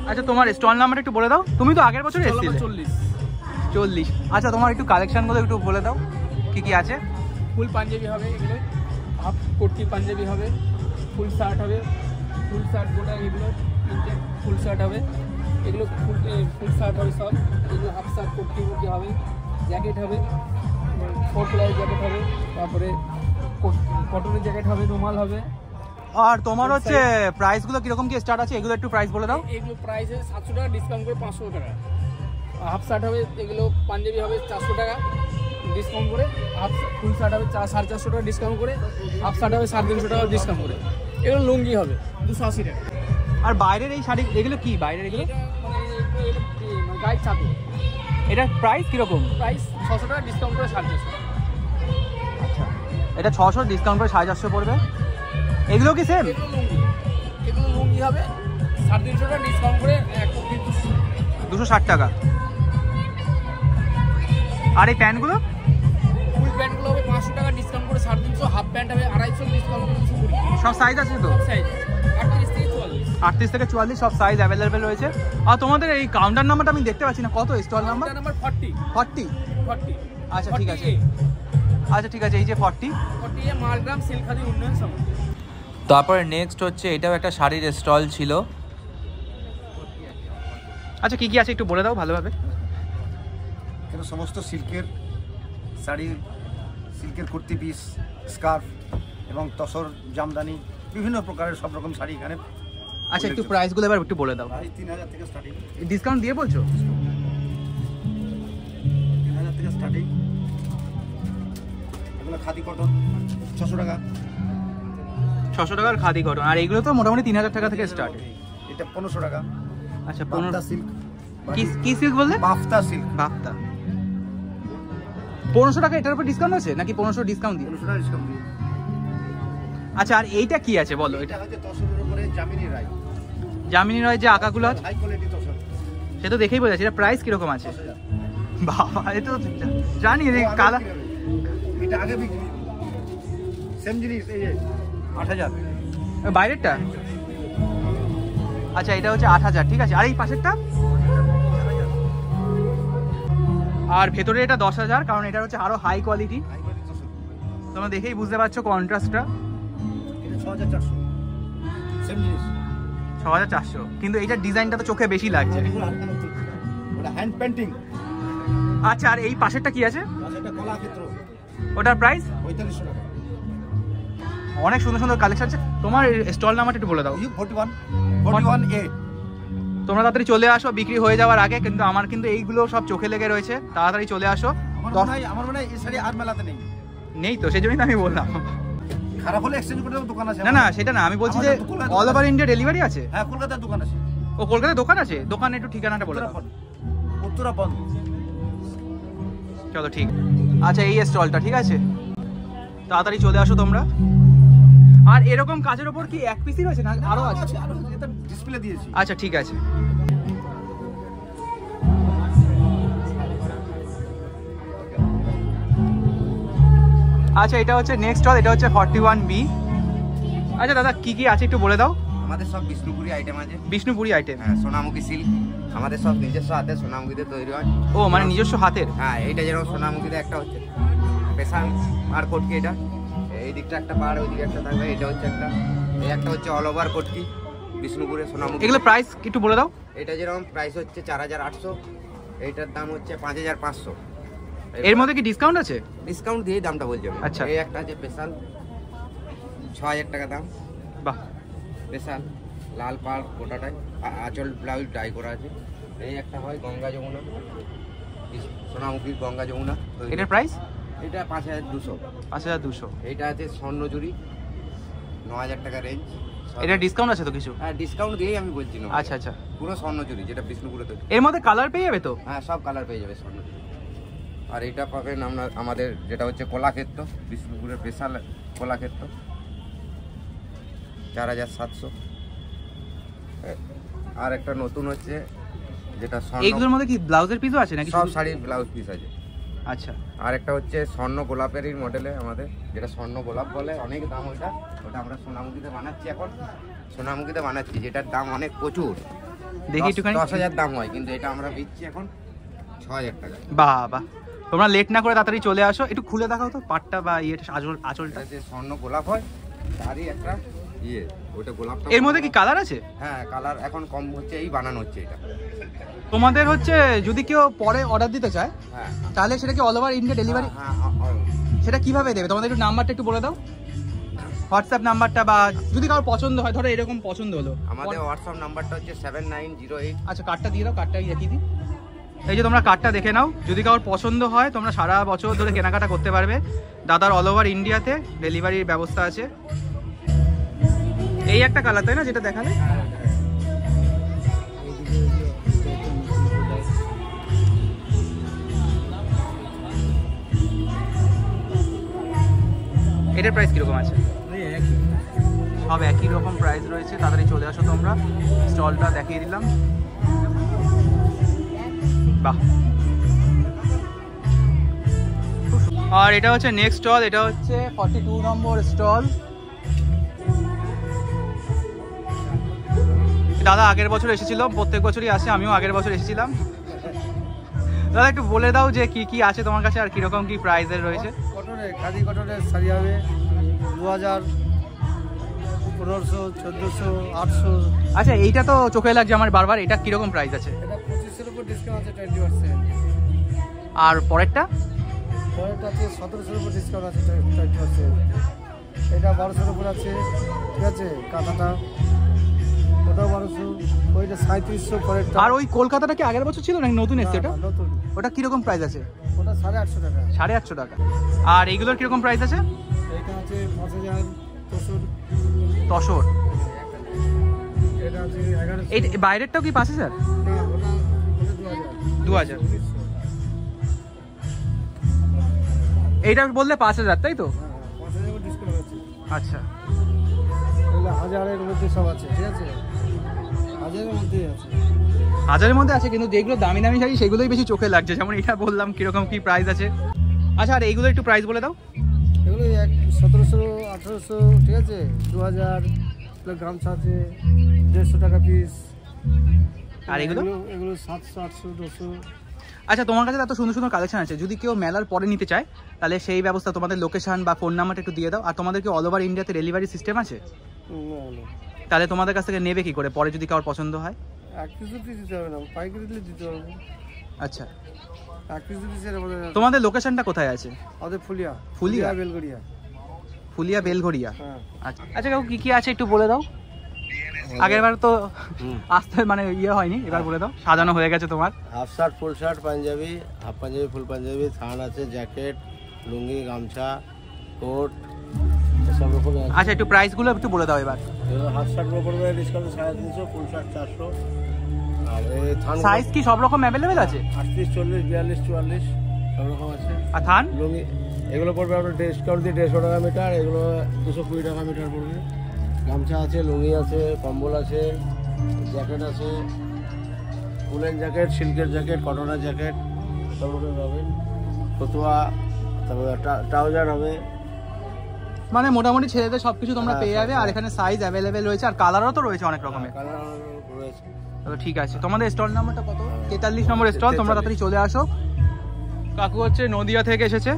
আচ্ছা, তোমার স্টল নাম্বারটা একটু বলে দাও। তুমি তো আগের বছর এসেছিলে। 40। আচ্ছা, তোমার একটু কালেকশনগুলো একটু বলে দাও কি কি আছে।
ফুল পাঞ্জাবি হবে, এগুলো হাফ কুর্তি পাঞ্জাবি হবে, ফুল শার্ট হবে, ফুল শার্ট গোটা এগুলো ফুল শার্ট হবে, এগুলো ফুল শার্ট হবে সব। এগুলো হাফ শার্ট কুর্তি কুর্তি হবে, জ্যাকেট হবে, 4 প্লাই জ্যাকেট হবে, তারপরে কটনের জ্যাকেট হবে, রুমাল হবে।
আর তোমার হচ্ছে প্রাইসগুলো কিরকম কি স্টার্ট আছে? এগুলো একটু প্রাইস বলে দাও।
এগুলো প্রাইস 700 টাকা, ডিসকাউন্ট করে 500 টাকা। হাফ শার্ট হবে, এগুলো পাঞ্জাবি হবে 400 টাকা, ডিসকাউন্ট করে, হাফ ফুল শার্ট হবে 450 টাকা ডিসকাউন্ট করে, হাফ শার্ট হবে 350 টাকা ডিসকাউন্ট করে। এগুলো লুঙ্গি হবে 280 টাকা।
আর বাইরের এই শাড়ি এগুলো কি বাইরের এগুলো?
মানে গায়ে চাদর।
এটার প্রাইস কীরকম?
প্রাইস 600 টাকা ডিসকাউন্ট করে 450।
আচ্ছা, এটা 600 ডিসকাউন্ট করে 450 পড়বে। এগুলো কি সেম?
এগুলো লুঙ্গি হবে 350 টাকা ডিসকাউন্ট করে
260 টাকা। আর এই প্যান্টগুলো?
ফুল প্যান্টগুলো হবে 500 টাকা ডিসকাউন্ট করে 350, হাফ প্যান্ট হবে 250 ডিসকাউন্ট করে 220।
সব সাইজ আছে তো?
সব সাইজ 38 থেকে 44।
38 থেকে 44 সব সাইজ অ্যাভেলেবেল রয়েছে। আর তোমাদের এই কাউন্টার নাম্বারটা আমি দেখতে পাচ্ছি না, কত স্টল নাম্বার?
নাম্বার 40।
40? আচ্ছা ঠিক আছে, আচ্ছা ঠিক আছে। এই যে 40
এ মালগ্রাম সিলখাদি উন্নয়ন সমিতি।
তারপরে নেক্সট হচ্ছে এটাও একটা শাড়ির স্টল ছিল।
আচ্ছা কি কি আছে একটু বলে দাও ভালোভাবে।
এখানে সমস্ত সিল্কের শাড়ি, সিল্কের কুর্তি পিস, স্কার্ফ এবং তসর জামদানি বিভিন্ন প্রকারের সব রকম শাড়ি এখানে।
আচ্ছা একটু প্রাইসগুলো এবার একটু বলে দাও।
প্রাইস 3000 থেকে স্টার্টিং।
ডিসকাউন্ট দিয়ে বলছো?
3000 থেকে স্টার্টিং। এগুলো খাদি কটন 600 টাকা।
600 টাকার খাদি কটন। আর এগুলো তো মোটামুটি 3000 টাকা থেকে স্টার্ট।
এটা 1500 টাকা।
আচ্ছা
বাফতা সিল্ক।
কি সিল্ক বললে?
বাফতা সিল্ক।
বাফতা 1500 টাকা। এটার উপর ডিসকাউন্ট আছে নাকি 1500 ডিসকাউন্ট দিয়ে?
1500 টাকা ডিসকাউন্ট দিয়ে।
আচ্ছা আর এইটা কি আছে বলো?
এটা হচ্ছে তসরের উপরে জামিনী রায়।
জামিনী রায় যে আঁকাগুলো আছে
হাই কোয়ালিটি তসর।
সে তো দেখেই বোঝা যাচ্ছে। এটা প্রাইস কিরকম আছে? বাবা এ তো জানি এই কালার।
এটা আগে বিক্রি সেম জিনিস এই যে 8000।
বাইরেরটা? আচ্ছা এটা হচ্ছে 8000। ঠিক আছে। আর এই পাশেরটা? আর ভেতরে এটা 10000, কারণ এটা হচ্ছে আরো হাই কোয়ালিটি। তোমরা দেখেই বুঝতে পারছো কন্ট্রাস্টটা।
এটা 6400 সেম জিনিস
6400, কিন্তু এইটার ডিজাইনটা তো চোখে বেশি লাগছে।
ওটা হ্যান্ড পেইন্টিং।
আচ্ছা আর এই পাশেরটা কি আছে?
এটা কলাক্ষেত্র।
ওটার প্রাইস
4500 টাকা।
অনেক সুন্দর সুন্দর কালেকশন আছে। তোমার স্টল নাম্বারটা একটু বলে দাও।
41A।
তোমরা তাড়াতাড়ি চলে আসো বিক্রি হয়ে যাওয়ার আগে, কিন্তু আমার কিন্তু এইগুলো সব চোখে লেগে রয়েছে। তাড়াতাড়ি চলে আসো।
আমার মনে হয় এই শাড়ি আর মেলাতে
নেই তো, সেই জন্যই তো আমি বললাম।
খারাপ হলে এক্সচেঞ্জ করে দেবো, দোকান আছে।
না না সেটা না, আমি বলছি যে অল ওভার ইন্ডিয়া ডেলিভারি আছে।
হ্যাঁ কলকাতার দোকান আছে।
ও কলকাতায় দোকান আছে? দোকানে একটু ঠিকানাটা বলে দাও।
উত্তরাপন।
চলো ঠিক। আচ্ছা এই স্টলটা ঠিক আছে, তাড়াতাড়ি চলে আসো তোমরা। আর এরকম কাজের ওপর কি এক পিসই রয়েছে না আরো আছে?
এটা ডিসপ্লে দিয়েছি।
আচ্ছা ঠিক আছে। আচ্ছা এটা হচ্ছে নেক্সট স্টল, এটা হচ্ছে 41B। আচ্ছা দাদা কি কি আছে একটু বলে দাও।
আমাদের সব বিষ্ণুপুরি আইটেম আছে।
বিষ্ণুপুরি আইটেম?
হ্যাঁ, সোনামুখী সিল্ক আমাদের সব নিজস্ব হাতে সোনামুখীতে তৈরি হয়।
ও মানে নিজস্ব হাতের?
হ্যাঁ, এইটা যেরকম সোনামুখীতে একটা হচ্ছে স্পেশাল পাড় কোটকি, এটা এই দিকটা একটা পাড়, ওই দিকে একটা থাকবে। এটা হচ্ছে একটা, এই একটা হচ্ছে অল ওভার কোটকি বিষ্ণুপুরে সোনামুখী।
এগুলো প্রাইস একটু বলে দাও।
এটা যেরকম প্রাইস হচ্ছে 4800, এইটার দাম হচ্ছে 5500।
এর মধ্যে কি ডিসকাউন্ট আছে?
ডিসকাউন্ট দিয়ে দামটা বলছি।
আচ্ছা
এই একটা আছে স্পেশাল 6000 টাকা দাম।
বাহ,
স্পেশাল লাল পাড় গোটাটাই, আঁচল ব্লাউজ ডাই করা আছে। এই একটা হয় গঙ্গা যমুনা, সোনামুখীর গঙ্গা যমুনা।
এটার প্রাইস?
এটা 5200।
5200।
এইটা আছে স্বর্ণজুরি 9000 টাকা রেঞ্জ।
এটা ডিসকাউন্ট আছে তো কিছু?
হ্যাঁ ডিসকাউন্ট দিয়েই আমি বলছি না।
আচ্ছা আচ্ছা,
পুরো স্বর্ণজুরি যেটা বিষ্ণুপুরে তৈরি।
এর মধ্যে কালার পেয়ে যাবে তো?
হ্যাঁ সব কালার পেয়ে যাবে স্বর্ণজুরি। আর এটা পাবেন আমরা আমাদের যেটা হচ্ছে কলাক্ষেত্র, বিষ্ণুপুরের স্পেশাল কলাক্ষেত্র 4700। আর একটা নতুন হচ্ছে যেটা
এইগুলোর মধ্যে কি ব্লাউজের পিসও আছে নাকি?
সব শাড়ির ব্লাউজ পিস আছে।
আচ্ছা। আর
একটা হচ্ছে স্বর্ণ গোলাপেরই মডেলে আমাদের, যেটা স্বর্ণ গোলাপ বলে, অনেক দাম ওটা। ওটা আমরা সোনামুখীতে বানাচ্ছি এখন, সোনামুখীতে বানাচ্ছি, যেটার দাম অনেক প্রচুর।
দেখি একটুখানি।
10,000 দাম হয়, কিন্তু এটা আমরা দিচ্ছি এখন 6000 টাকা।
বাহ বাহ, তোমরা লেট না করে তাড়াতাড়ি চলে আসো। একটু খুলে দেখাও তো পাটটা বা ইয়েটা, আঁচলটা।
যে স্বর্ণ গোলাপ হয় তারই একটা ইয়ে, ওটা গোলাপটা।
এর মধ্যে কি কালার আছে?
হ্যাঁ কালার এখন কম হচ্ছে, এই বানানো হচ্ছে এটা।
তোমাদের হচ্ছে যদি কেউ পরে অর্ডার দিতে চায়,
হ্যাঁ
তাহলে সেটা কি অল ওভার ইন্ডিয়া ডেলিভারি?
হ্যাঁ,
সেটা কিভাবে দেবে? তোমাদের একটু নাম্বারটা একটু বলে দাও, হোয়াটসঅ্যাপ নাম্বারটা, বা যদি কারোর পছন্দ হয়, ধরো এরকম পছন্দ হলো।
আমাদের হোয়াটসঅ্যাপ নাম্বারটা হচ্ছে 7908।
আচ্ছা কার্ডটা দিয়ে দাও, কার্ডটা দেখিয়ে দিই। এই যে তোমরা কার্ডটা দেখে নাও, যদি কারোর পছন্দ হয় তোমরা সারা বছর ধরে কেনাকাটা করতে পারবে। দাদার অল ওভার ইন্ডিয়াতে ডেলিভারির ব্যবস্থা আছে। এই একটা কালার তাই না যেটা দেখালে? এটার প্রাইস কিরকম আছে? সব একই রকম প্রাইস রয়েছে, তাড়াতাড়ি চলে আসো তোমরা। স্টলটা দেখিয়ে দিলাম। বাহ, আর এটা হচ্ছে নেক্সট স্টল, এটা হচ্ছে 42 নম্বর স্টল। দাদা আগের বছর এসেছিল, প্রত্যেক বছরই আসে, আমিও আগের বছর এসেছিলাম। দাদা একটু বলে দাও যে কি কি আছে তোমার কাছে আর কিরকম কি প্রাইসের রয়েছে?
কটনের খাদি কটনের শাড়ি হবে 2000, 1500, 1400, 800।
আচ্ছা এইটা তো চোখে লাগছে আমার বারবার, এটা কিরকম প্রাইস আছে?
এটা 2500 উপর ডিসকাউন্ট আছে 20%।
আর পরেরটা?
পরেরটা আছে 1700 উপর ডিসকাউন্ট আছে 20%। এটা 1200 উপর আছে, ঠিক আছে। কাঁথাটা ওটাও 1200, ওইটা 3700 পরেরটা।
আর ওই কলকাতাটা কি আগের বছর ছিল নাকি নতুন এসছে? ওটা
নতুন।
ওটা কিরকম প্রাইস আছে?
ওটা 850 টাকা।
850 টাকা। আর এইগুলোর কিরকম প্রাইস আছে?
এটা আছে 5000 তসর।
তসর
এটা আছে 1100।
এই বাইরেরটাও কি 5000?
না, ওটা 2000।
2000। এইটা বললে 5000 তাই তো?
5000 উপর ডিসকাউন্ট আছে।
আচ্ছা,
তাহলে 1000-এর মধ্যে সব আছে, ঠিক আছে। 1000-এর মধ্যেই আছে।
1000-এর মধ্যে আছে, কিন্তু যেগুলো দামি দামি শাড়ি সেগুলোই বেশি চোখে লাগছে, যেমন এটা বললাম কিরকম কি প্রাইস আছে। আচ্ছা, আর এইগুলো একটু প্রাইস বলে দাও।
এগুলো 1700, 1800, ঠিক আছে। 2000 গামছা আছে 150 টাকা পিস।
আর এগুলো?
এগুলো 700, 800, 200।
আচ্ছা, তোমার কাছে এত সুন্দর সুন্দর কালেকশন আছে, যদি কেউ মেলার পরে নিতে চায় তাহলে সেই ব্যবস্থা, তোমাদের লোকেশন বা ফোন নাম্বারটা একটু দিয়ে দাও। আর তোমাদের কি অল ওভার ইন্ডিয়াতে ডেলিভারি সিস্টেম আছে? তাহলে তোমাদের কাছ থেকে নেবে কি করে পরে যদি কারোর পছন্দ হয়?
এক পিস দিতে হবে না, পাইকারি দিলে দিতে হবে।
আচ্ছা,
এক পিস দিতে।
তোমাদের লোকেশনটা কোথায় আছে?
আমাদের ফুলিয়া বেলগড়িয়া।
ফুলিয়া বেলঘড়িয়া।
হ্যাঁ।
আচ্ছা আচ্ছা, কাকু কি কি আছে একটু বলে দাও। আগেরবার তো আসতে মানে ইয়ে হয়নি, এবার বলে দাও। সাজানো হয়ে গেছে তোমার।
Half shirt, full shirt, panjabi, half panjabi, full panjabi, থান আছে, জ্যাকেট, লুঙ্গি, গামছা, কোট, সব রকম আছে।
আচ্ছা, একটু প্রাইসগুলো একটু বলে দাও এবার।
হাফ শার্টের উপর ডিসকাউন্ট 350, ফুল শার্ট 400। আর এই থান
সাইজ কি সব রকম অ্যাভেলেবেল আছে?
38, 40, 42, 44 সব রকম আছে।
আর থান
লুঙ্গি এগুলো পড়বে আপনার ডিসকাউন্ট দিয়ে 150 টাকা মিটার, এগুলো 220 টাকা মিটার পড়বে। গামছা আছে, লুঙ্গি আছে, কম্বল আছে, জ্যাকেট আছে, উলেন জ্যাকেট, সিল্কের জ্যাকেট, কটনের জ্যাকেট সব রকম পাবেন। ফতুয়া, তারপরে ট্রাউজার হবে।
মানে মোটামুটি ছেলেদের সবকিছু তোমরা পেয়ে যাবে। আর এখানে সাইজ অ্যাভেলেবেল রয়েছে, আর কালারও তো রয়েছে অনেক রকমের।
কালার রয়েছে।
তো ঠিক আছে, তোমাদের স্টল নাম্বারটা কত? 43 নম্বর স্টল। তোমরা তাড়াতাড়ি চলে আসো। কাকু হচ্ছে নদিয়া থেকে এসেছে,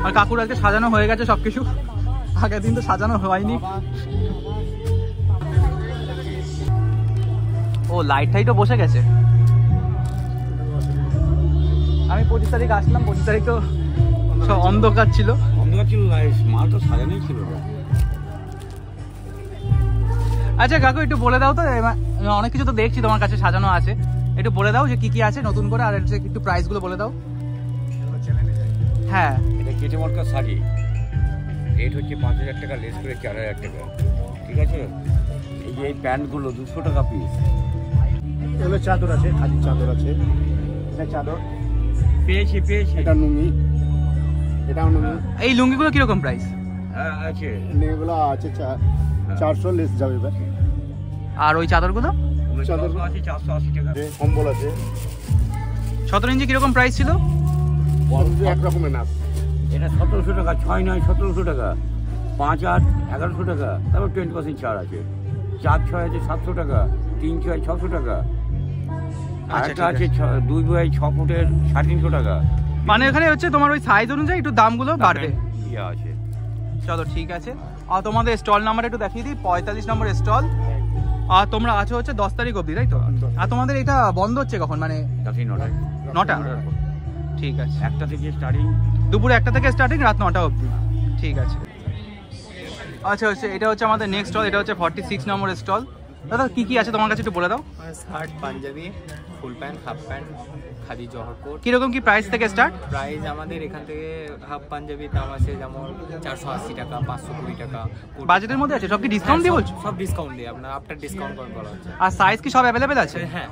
আর কাকুর আজকে সাজানো হয়ে গেছে সবকিছু, আগের দিন তো সাজানো হয়নি। ও লাইট টাইটও বসে গেছে। আমি 25 তারিখ আসলাম, 25 তারিখ তো সব অন্ধকার ছিল।
মাল তো সাজানোই ছিল।
আচ্ছা কাকু একটু বলে দাও তো, অনেক কিছু তো দেখছি তোমার কাছে সাজানো আছে, একটু বলে দাও যে কি কি আছে নতুন করে, আর একটু প্রাইসগুলো বলে দাও। হ্যাঁ,
এটা কেটে মটকা শাড়ি, রেট হচ্ছে 5000 টাকা, লেস করে 4000 টাকা, ঠিক আছে। এই যে এই প্যান্টগুলো 200 টাকা পিস।
এগুলো চাদর আছে, খাদি চাদর আছে। এটা চাদর
পেয়েছি।
এটা লুঙ্গি, এটাও লুঙ্গি।
এই লুঙ্গিগুলো কিরকম প্রাইস?
হ্যাঁ আছে,
এগুলো আছে 400, লেস যাবে এবার।
আর ওই চাদরগুলো?
চাদর আছে 480 টাকা।
কম্বল আছে।
17 ইঞ্চি কিরকম প্রাইস ছিল?
এক রকমের না,
এটা 1700 টাকা, 6-9 1700 টাকা, 5-8 1100 টাকা, তারপর 20% ছাড় আছে। 4-6 আছে 700 টাকা, 3-6 600 টাকা। আচ্ছা আছে 2-6 ফুটের 350 টাকা।
মানে এখানে হচ্ছে তোমার ওই সাইজ অনুযায়ী একটু দামগুলো বাড়বে।
ইয়ে আছে।
চলো ঠিক আছে, আর তোমাদের স্টল নাম্বার একটু দেখিয়ে দিই। 45 নম্বর স্টল। আর তোমরা আছো হচ্ছে 10 তারিখ অবধি, তাই তো? আর তোমাদের এটা বন্ধ হচ্ছে কখন? মানে
রাত্রি 9টায়।
9টা? ঠিক আছে,
1টা থেকে স্টার্টিং,
দুপুরে 1টা থেকে স্টার্টিং, রাত 9টা অবধি। ঠিক আছে। আচ্ছা হচ্ছে এটা হচ্ছে আমাদের নেক্সট স্টল, এটা হচ্ছে 46 নম্বর স্টল। দাদা কি কি আছে তোমার কাছে একটু বলে দাও।
Shirt, panjabi, full pant, half pant, khadi Jawahar coat.
কিরকম কি প্রাইস থেকে স্টার্ট?
প্রাইস আমাদের এখান থেকে হাফ পাঞ্জাবির দাম আছে যেমন 480 টাকা, 520 টাকা।
বাজেটের মধ্যে আছে? সব কি ডিসকাউন্ট দিয়ে বলছো?
সব ডিসকাউন্ট দিয়ে, আপনার আফটার ডিসকাউন্ট বলা হচ্ছে।
আর সাইজ কি সব অ্যাভেলেবেল আছে?
হ্যাঁ।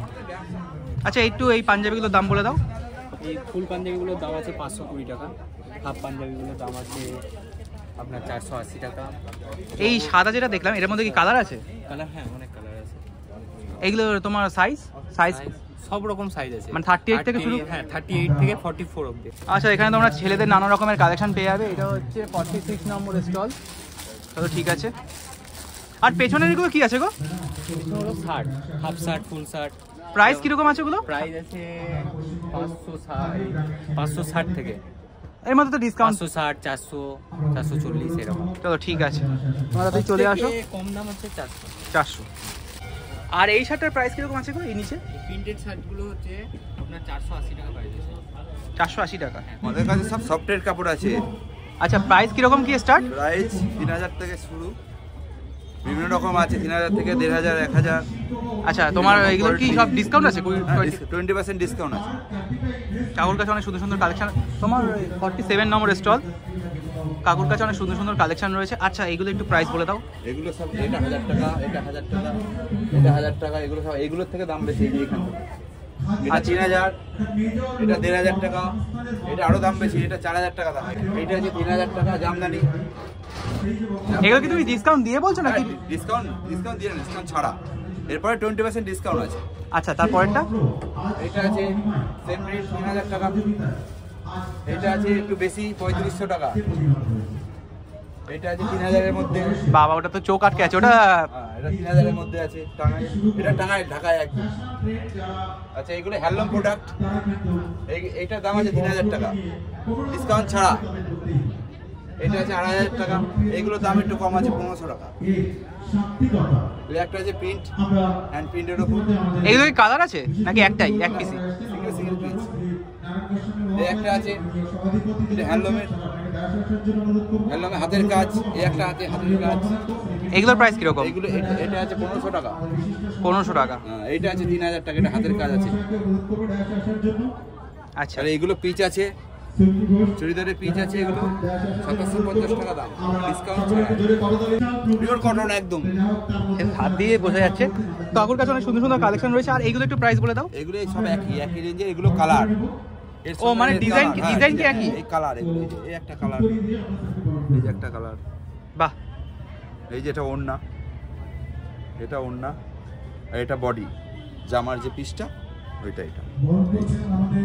আচ্ছা একটু এই পাঞ্জাবিগুলোর দাম বলে দাও।
এই ফুল পাঞ্জাবিগুলোর দাম আছে 520 টাকা, হাফ পাঞ্জাবিগুলোর দাম আছে আপনার 480 টাকা।
এই সাদা যেটা দেখলাম এর মধ্যে কি কালার আছে?
কালার, হ্যাঁ অনেক কালার আছে।
এইগুলো তোমার সাইজ
সব রকম সাইজ আছে,
মানে 38 থেকে শুরু?
হ্যাঁ 38 থেকে 44 অবধি।
আচ্ছা এখানে তোমরা ছেলেদের নানা রকমের কালেকশন পেয়ে যাবে। এটা হচ্ছে 46 নম্বর স্টল। চলো ঠিক আছে। আর পেছনের এগুলো কি আছে গো?
হলো shirt, half shirt, full shirt.
Price কিরকম আছে ওগুলো?
প্রাইস আছে 560 থেকে।
এর মধ্যে তো ডিসকাউন্ট
560, 400, 440 এরকম।
চলো ঠিক আছে, তোমরা তাই চলে আসো।
কম দাম হচ্ছে
400। আর এই শার্টের প্রাইস কিরকম আছে গো? এই নিচে
প্রিন্টেড শার্টগুলো হচ্ছে আপনার 480 টাকা প্রাইস আছে।
480 টাকা।
আমাদের কাছে সব সফটের কাপড় আছে।
আচ্ছা প্রাইস কিরকম কি স্টার্ট?
প্রাইস 3000 থেকে শুরু, বিভিন্ন রকম আছে, 3000 থেকে 1500, 1000।
আচ্ছা তোমার এগুলো কি সব ডিসকাউন্ট আছে?
20% ডিসকাউন্ট আছে।
কাকুর কাছে অনেক সুন্দর সুন্দর কালেকশন। তোমার 47 নম্বর স্টল, কাকুর কাছে অনেক সুন্দর সুন্দর কালেকশন রয়েছে। আচ্ছা এগুলো একটু প্রাইস বলে দাও।
এগুলো সব এটা 1000 টাকা, এটা 1000 টাকা, এটা 1000 টাকা। এগুলো সব এগুলোর থেকে দাম বেশি। এই যে এখানে এটা 3000, এটা 1500 টাকা, এটা আরো দাম বেশি, এটা 4000 টাকা দাম। এটা আছে 3000 টাকা জামদানি।
এগুলো কি তুমি ডিসকাউন্ট দিয়ে বলছো নাকি?
ডিসকাউন্ট দিয়ে না, ডিসকাউন্ট ছাড়া। এরপরে 20% ডিসকাউন্ট আছে।
আচ্ছা তারপরেরটা?
এটা আছে সেম রেট 3000 টাকা। এটা আছে একটু বেশি 3500 টাকা। এটা আছে 3000 এর মধ্যে।
বাবা ওটা তো চোখ আটকে আছে। ওটা
এটা 3000 এর মধ্যে আছে, টাঙ্গাই। এটা টাঙ্গাই, ঢাকায় একদম। আচ্ছা এগুলো হ্যান্ডলুম প্রোডাক্ট। এইটার দাম আছে 3000 টাকা ডিসকাউন্ট ছাড়া। এটা আছে 2500 টাকা। এইগুলোর দাম একটু কম আছে, 1500 টাকা। একটা আছে প্রিন্ট, হ্যান্ড প্রিন্টের উপর।
এগুলো কি কালার আছে নাকি একটাই, এক পিসি?
Single piece. এই একটা আছে, এটা হ্যান্ডলুমের হাতের কাজ। এই একটা হাতে হাতের কাজ।
এগুলোর প্রাইস কিরকম?
এগুলো এটা আছে 1500 টাকা।
1500 টাকা।
এইটা আছে 3000 টাকা। এটা হাতের কাজ আছে।
আচ্ছা
আর এইগুলো পিচ আছে, চুড়িদারের পিচ আছে। এগুলো 2750 টাকা দাম ডিসকাউন্ট ছাড়া। পিওর কটন একদম,
হাত দিয়ে বোঝা যাচ্ছে। কাকুর কাছে অনেক সুন্দর সুন্দর কালেকশন রয়েছে। আর এইগুলো একটু প্রাইস বলে দাও।
এগুলো সব একই রেঞ্জের। এগুলো কালার।
ও মানে ডিজাইন কি একই?
এই কালার, এই একটা কালার, এই যে একটা কালার।
বাহ।
এই যে এটা ওড়না, এটা ওড়না, আর এটা বডি জামার যে পিসটা ওইটা। এটা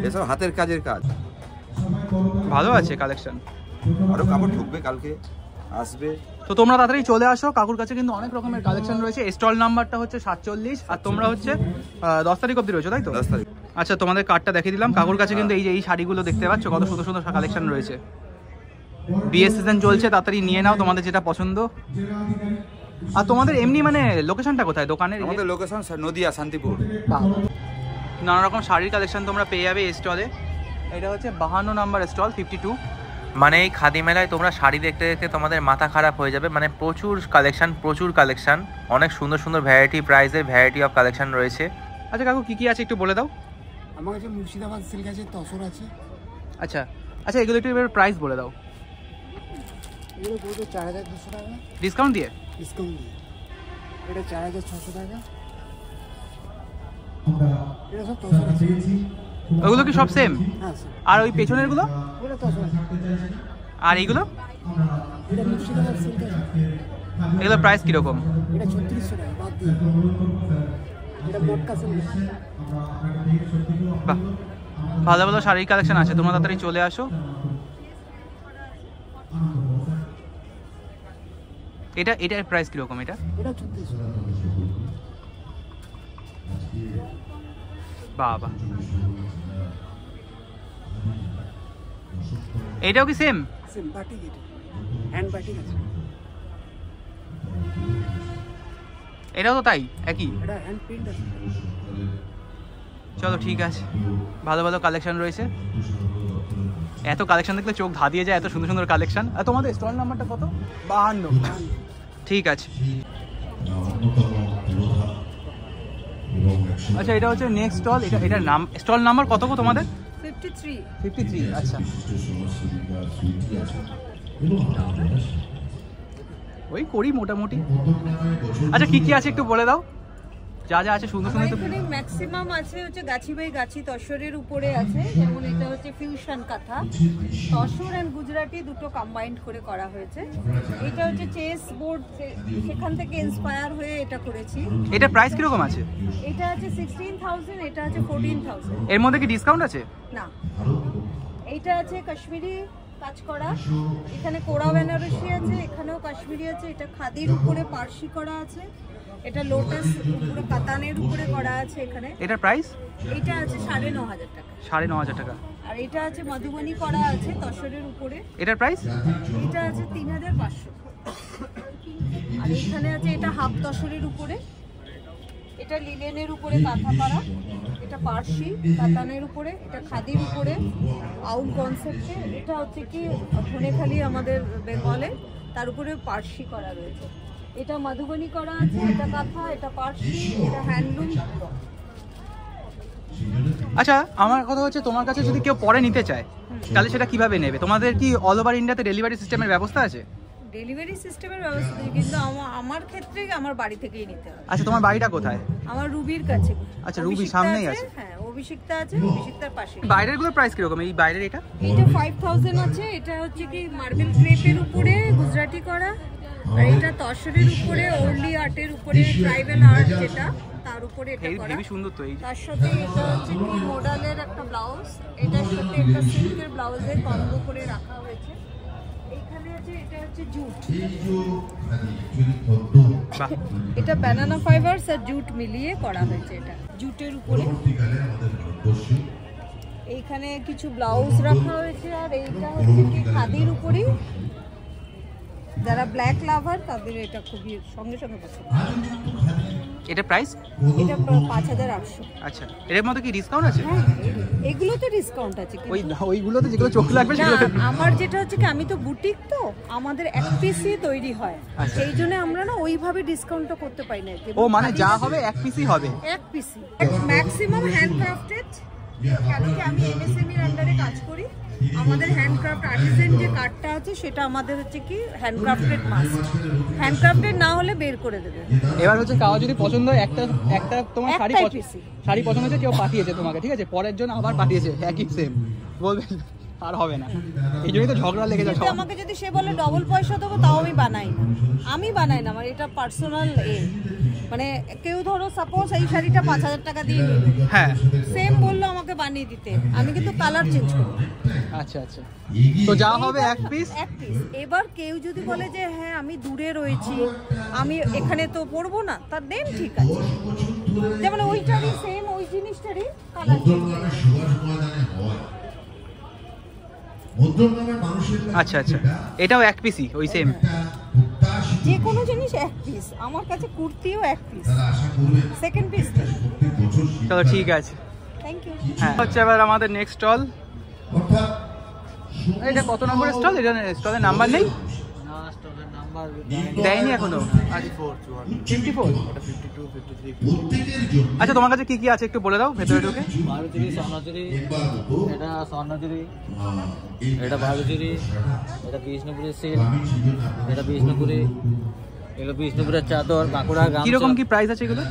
এসব হাতের কাজের কাজ।
ভালো আছে কালেকশন।
আরো কাপড় ঢুকবে, কালকে আসবে।
তো তোমরা তাড়াতাড়ি চলে আসো। কাকুর কাছে কিন্তু অনেক রকমের কালেকশন রয়েছে। স্টল নাম্বারটা হচ্ছে 47। আর তোমরা হচ্ছে 10 তারিখ অবধি রয়েছে, তাই তো?
10 তারিখ।
আচ্ছা তোমাদের কার্ডটা দেখিয়ে দিলাম। কাকুর কাছে কিন্তু এই যে এই শাড়িগুলো দেখতে পাচ্ছ, কত সুন্দর সুন্দর কালেকশন রয়েছে। বিয়ের সিজন চলছে, তাড়াতাড়ি নিয়ে নাও তোমাদের যেটা পছন্দ। আর তোমাদের এমনি মানে লোকেশনটা কোথায় দোকানের?
আমাদের লোকেশন নদিয়া, শান্তিপুর।
নানা রকম শাড়ির কালেকশন তোমরা পেয়ে যাবে এই স্টলে। এটা হচ্ছে 52 নম্বর স্টল, 52।
মানে এই খাদি মেলায় তোমরা শাড়ি দেখতে দেখতে তোমাদের মাথা খারাপ হয়ে যাবে। মানে প্রচুর কালেকশন, অনেক সুন্দর সুন্দর ভ্যারাইটি প্রাইসের ভ্যারাইটি অফ কালেকশন রয়েছে।
আচ্ছা কাকু কি কি আছে একটু বলে দাও।
আমার কাছে মুর্শিদাবাদ সিল্ক আছে, তসর আছে।
আচ্ছা আচ্ছা এগুলো একটু এবার প্রাইস বলে দাও।
এগুলো পড়বে 4200 টাকা
ডিসকাউন্ট দিয়ে।
এটা 4600 টাকা। এটা সব তসর আছে।
ওগুলো কি সব সেম?
হ্যাঁ।
আর ওই পেছনের গুলো?
ওটা তসর আছে।
আর এইগুলো?
এটা মুর্শিদাবাদ সিল্ক আছে।
এগুলো প্রাইস কিরকম?
এটা 3600 টাকা বাদ দিয়ে। এটা মটকা সিল্ক।
বাহ, ভালো ভালো শাড়ির কালেকশন আছে। তোমরা তাড়াতাড়ি চলে আসো। এটার প্রাইস কিরকম? এটা
3600 টাকা।
বাবা, এটাও কি সেম?
বাটিক, এটা হ্যান্ড বাটিক আছে।
এটাও তো তাই একই?
এটা হ্যান্ড প্রিন্ট আছে।
চলো ঠিক আছে, ভালো ভালো কালেকশন রয়েছে। এত কালেকশন দেখলে চোখ ধাঁধিয়ে যায়, এত সুন্দর সুন্দর কালেকশন। আর তোমাদের স্টল নাম্বারটা কত? 52। ঠিক আছে। আচ্ছা, এটা হচ্ছে নেক্সট স্টল। এটার নাম, স্টল নাম্বার কত গো তোমাদের? 53। আচ্ছা, ওই করি মোটামুটি। আচ্ছা, কি কি আছে একটু বলে দাও, যা যা আছে সুন্দর সুন্দর।
এখানে ম্যাক্সিমাম আছে হচ্ছে গাছি বাই গাছি তসরের উপরে আছে, যেমন এটা হচ্ছে ফিউশন কাঁথা, তসর এন্ড গুজরাটি দুটো কম্বাইন্ড করে করা হয়েছে। এটা হচ্ছে চেস বোর্ড, সেখান থেকে ইন্সপায়ার হয়ে এটা করেছি।
এটা প্রাইস কিরকম আছে?
এটা আছে 16,000, এটা আছে 14,000।
এর মধ্যে কি ডিসকাউন্ট আছে?
না। এইটা আছে কাশ্মীরি কাজ করা, এখানে কোরা বেনারসি আছে, এখানেও কাশ্মীরি আছে। এটা খাদির উপরে পার্সি করা আছে, এটা লোটাস পুরো কাতানের উপরে করা আছে এখানে।
এটার প্রাইস?
এটা আছে 9,500 টাকা।
9,500 টাকা।
আর এটা আছে মধুবনী করা আছে তসরের উপরে,
এটার প্রাইস?
এটা আছে 3,500। আর এখানে আছে এটা হাফ তসরের উপরে, এটা লিলেনের উপরে কাঁথা করা, এটা পার্সি কাতানের উপরে, এটা খাদির উপরে আউল কনসেপ্টে। এটা হচ্ছে কি ধনেখালি আমাদের বেঙ্গলে, তার উপরে পার্সি করা রয়েছে। এটা মধুবনী করা আছে, এটা কাঁথা, এটা পার্সি, এটা হ্যান্ডলুম।
আচ্ছা, আমার কথা হচ্ছে তোমার কাছে যদি কেউ পরে নিতে চায় তাহলে সেটা কিভাবে নেবে? তোমাদের কি অল ওভার ইন্ডিয়াতে ডেলিভারি সিস্টেমের ব্যবস্থা আছে?
ডেলিভারি সিস্টেমের ব্যবস্থা আছে, কিন্তু আমার ক্ষেত্রে আমার বাড়ি থেকেই নিতে হবে।
আচ্ছা, তোমার বাড়িটা কোথায়?
আমার রুবির কাছে।
আচ্ছা, রুবি সামনেই আছে।
হ্যাঁ, অভিষিক্তা আছে, অভিষিক্তার পাশে।
বাইরের গুলো প্রাইস কিরকম? এই বাইরের এটা
5,000 আছে। এটা হচ্ছে কি মার্বেল ক্রেপের উপরে গুজরাটি করা, আর এটা তসরের উপরে ওরলি আর্টের উপরে ট্রাইবাল আর্ট যেটা, তার উপরে এটা করা।
হেভি সুন্দর তো। এই
তার সাথে এটা হচ্ছে কি মডেলের একটা ব্লাউজ, এটার সাথে একটা সিল্কের ব্লাউজের কম্বো করে রাখা হয়েছে। এখানে আছে এটা হচ্ছে জুট, এটা ব্যানানা ফাইবারস আর জুট মিলিয়ে করা হয়েছে। এটা জুটের উপরে এইখানে কিছু ব্লাউজ রাখা হয়েছে। আর এইটা হচ্ছে কি খাদির উপরেই, যারা ব্ল্যাক লাভার তাদের এটা খুবই সঙ্গে সঙ্গে পছন্দ।
এটা প্রাইস?
এটা 5,800।
আচ্ছা, এর মধ্যে কি ডিসকাউন্ট আছে?
হ্যাঁ, এগুলোতে ডিসকাউন্ট আছে।
ওইগুলোতে যেগুলো চোখ লাগবে সেগুলো?
আমার যেটা হচ্ছে কি আমি তো বুটিক, তো আমাদের এক পিসই তৈরি হয়, সেই জন্য আমরা না ওইভাবে ডিসকাউন্টটা করতে পারি না।
ও মানে যা হবে এক পিসই হবে?
এক পিসই, ম্যাক্সিমাম হ্যান্ডক্রাফটেড। কেন কি আমি এমএসএমইর আন্ডারে কাজ করি, আমাদের হ্যান্ডক্রাফট আর্টিজান যে কার্ডটা আছে সেটা আমাদের হচ্ছে কি হ্যান্ডক্রাফটেড মাস্ট, হ্যান্ডক্রাফটেড না হলে বের করে দেবে।
এবার হচ্ছে কারো যদি পছন্দ হয়, একটা তোমার শাড়ি পছন্দ হয়েছে, কেউ পাঠিয়েছে তোমাকে, ঠিক আছে, পরের জন্য আবার পাঠিয়েছে একই সেম, বলবে আর হবে না, এই জন্যই তো ঝগড়া লেগে যায়।
আমাকে যদি সে বলে ডবল পয়সা দেবো, তাও আমি বানাই না, আমার এটা পার্সোনাল মানে কেউ ধরো সাপোজ এই শাড়িটা 5,000 টাকা দিয়ে নিল,
হ্যাঁ,
সেম বললো আমাকে বানিয়ে দিতে, আমি কিন্তু কালার চেঞ্জ করব।
আচ্ছা আচ্ছা, তো যা হবে এক পিস।
এবার কেউ যদি বলে যে হ্যাঁ আমি দূরে রয়েছি, আমি এখানে তো পরবো না, তার দেন ঠিক আছে, যেমন ওইটারই সেম ওই জিনিসটারই কালার চেঞ্জ।
আচ্ছা আচ্ছা, এটাও এক পিসই ওই সেম?
যে কোনো জিনিস এক পিস, আমার কাছে কুর্তিও এক পিস, সেকেন্ড পিস।
চলো ঠিক আছে,
থ্যাংক ইউ।
হ্যাঁ, হচ্ছে এবার আমাদের নেক্সট স্টল। এটা কত নম্বরের স্টল? এটা স্টলের নাম্বার নেই? দেয়নি এখনো। 54। আচ্ছা, তোমার কাছে কি কি আছে একটু বলে দাও ভেতরে ঢুকে।
বালুচুরি, স্বর্ণচুরি, এটা স্বর্ণচুরি, এটা বালুচুরি, এটা বিষ্ণুপুরি সিল্ক, এটা বিষ্ণুপুরি, এগুলো বিষ্ণুপুরের চাদর, বাঁকুড়া গামছা।
কিরকম কি প্রাইস আছে এগুলো?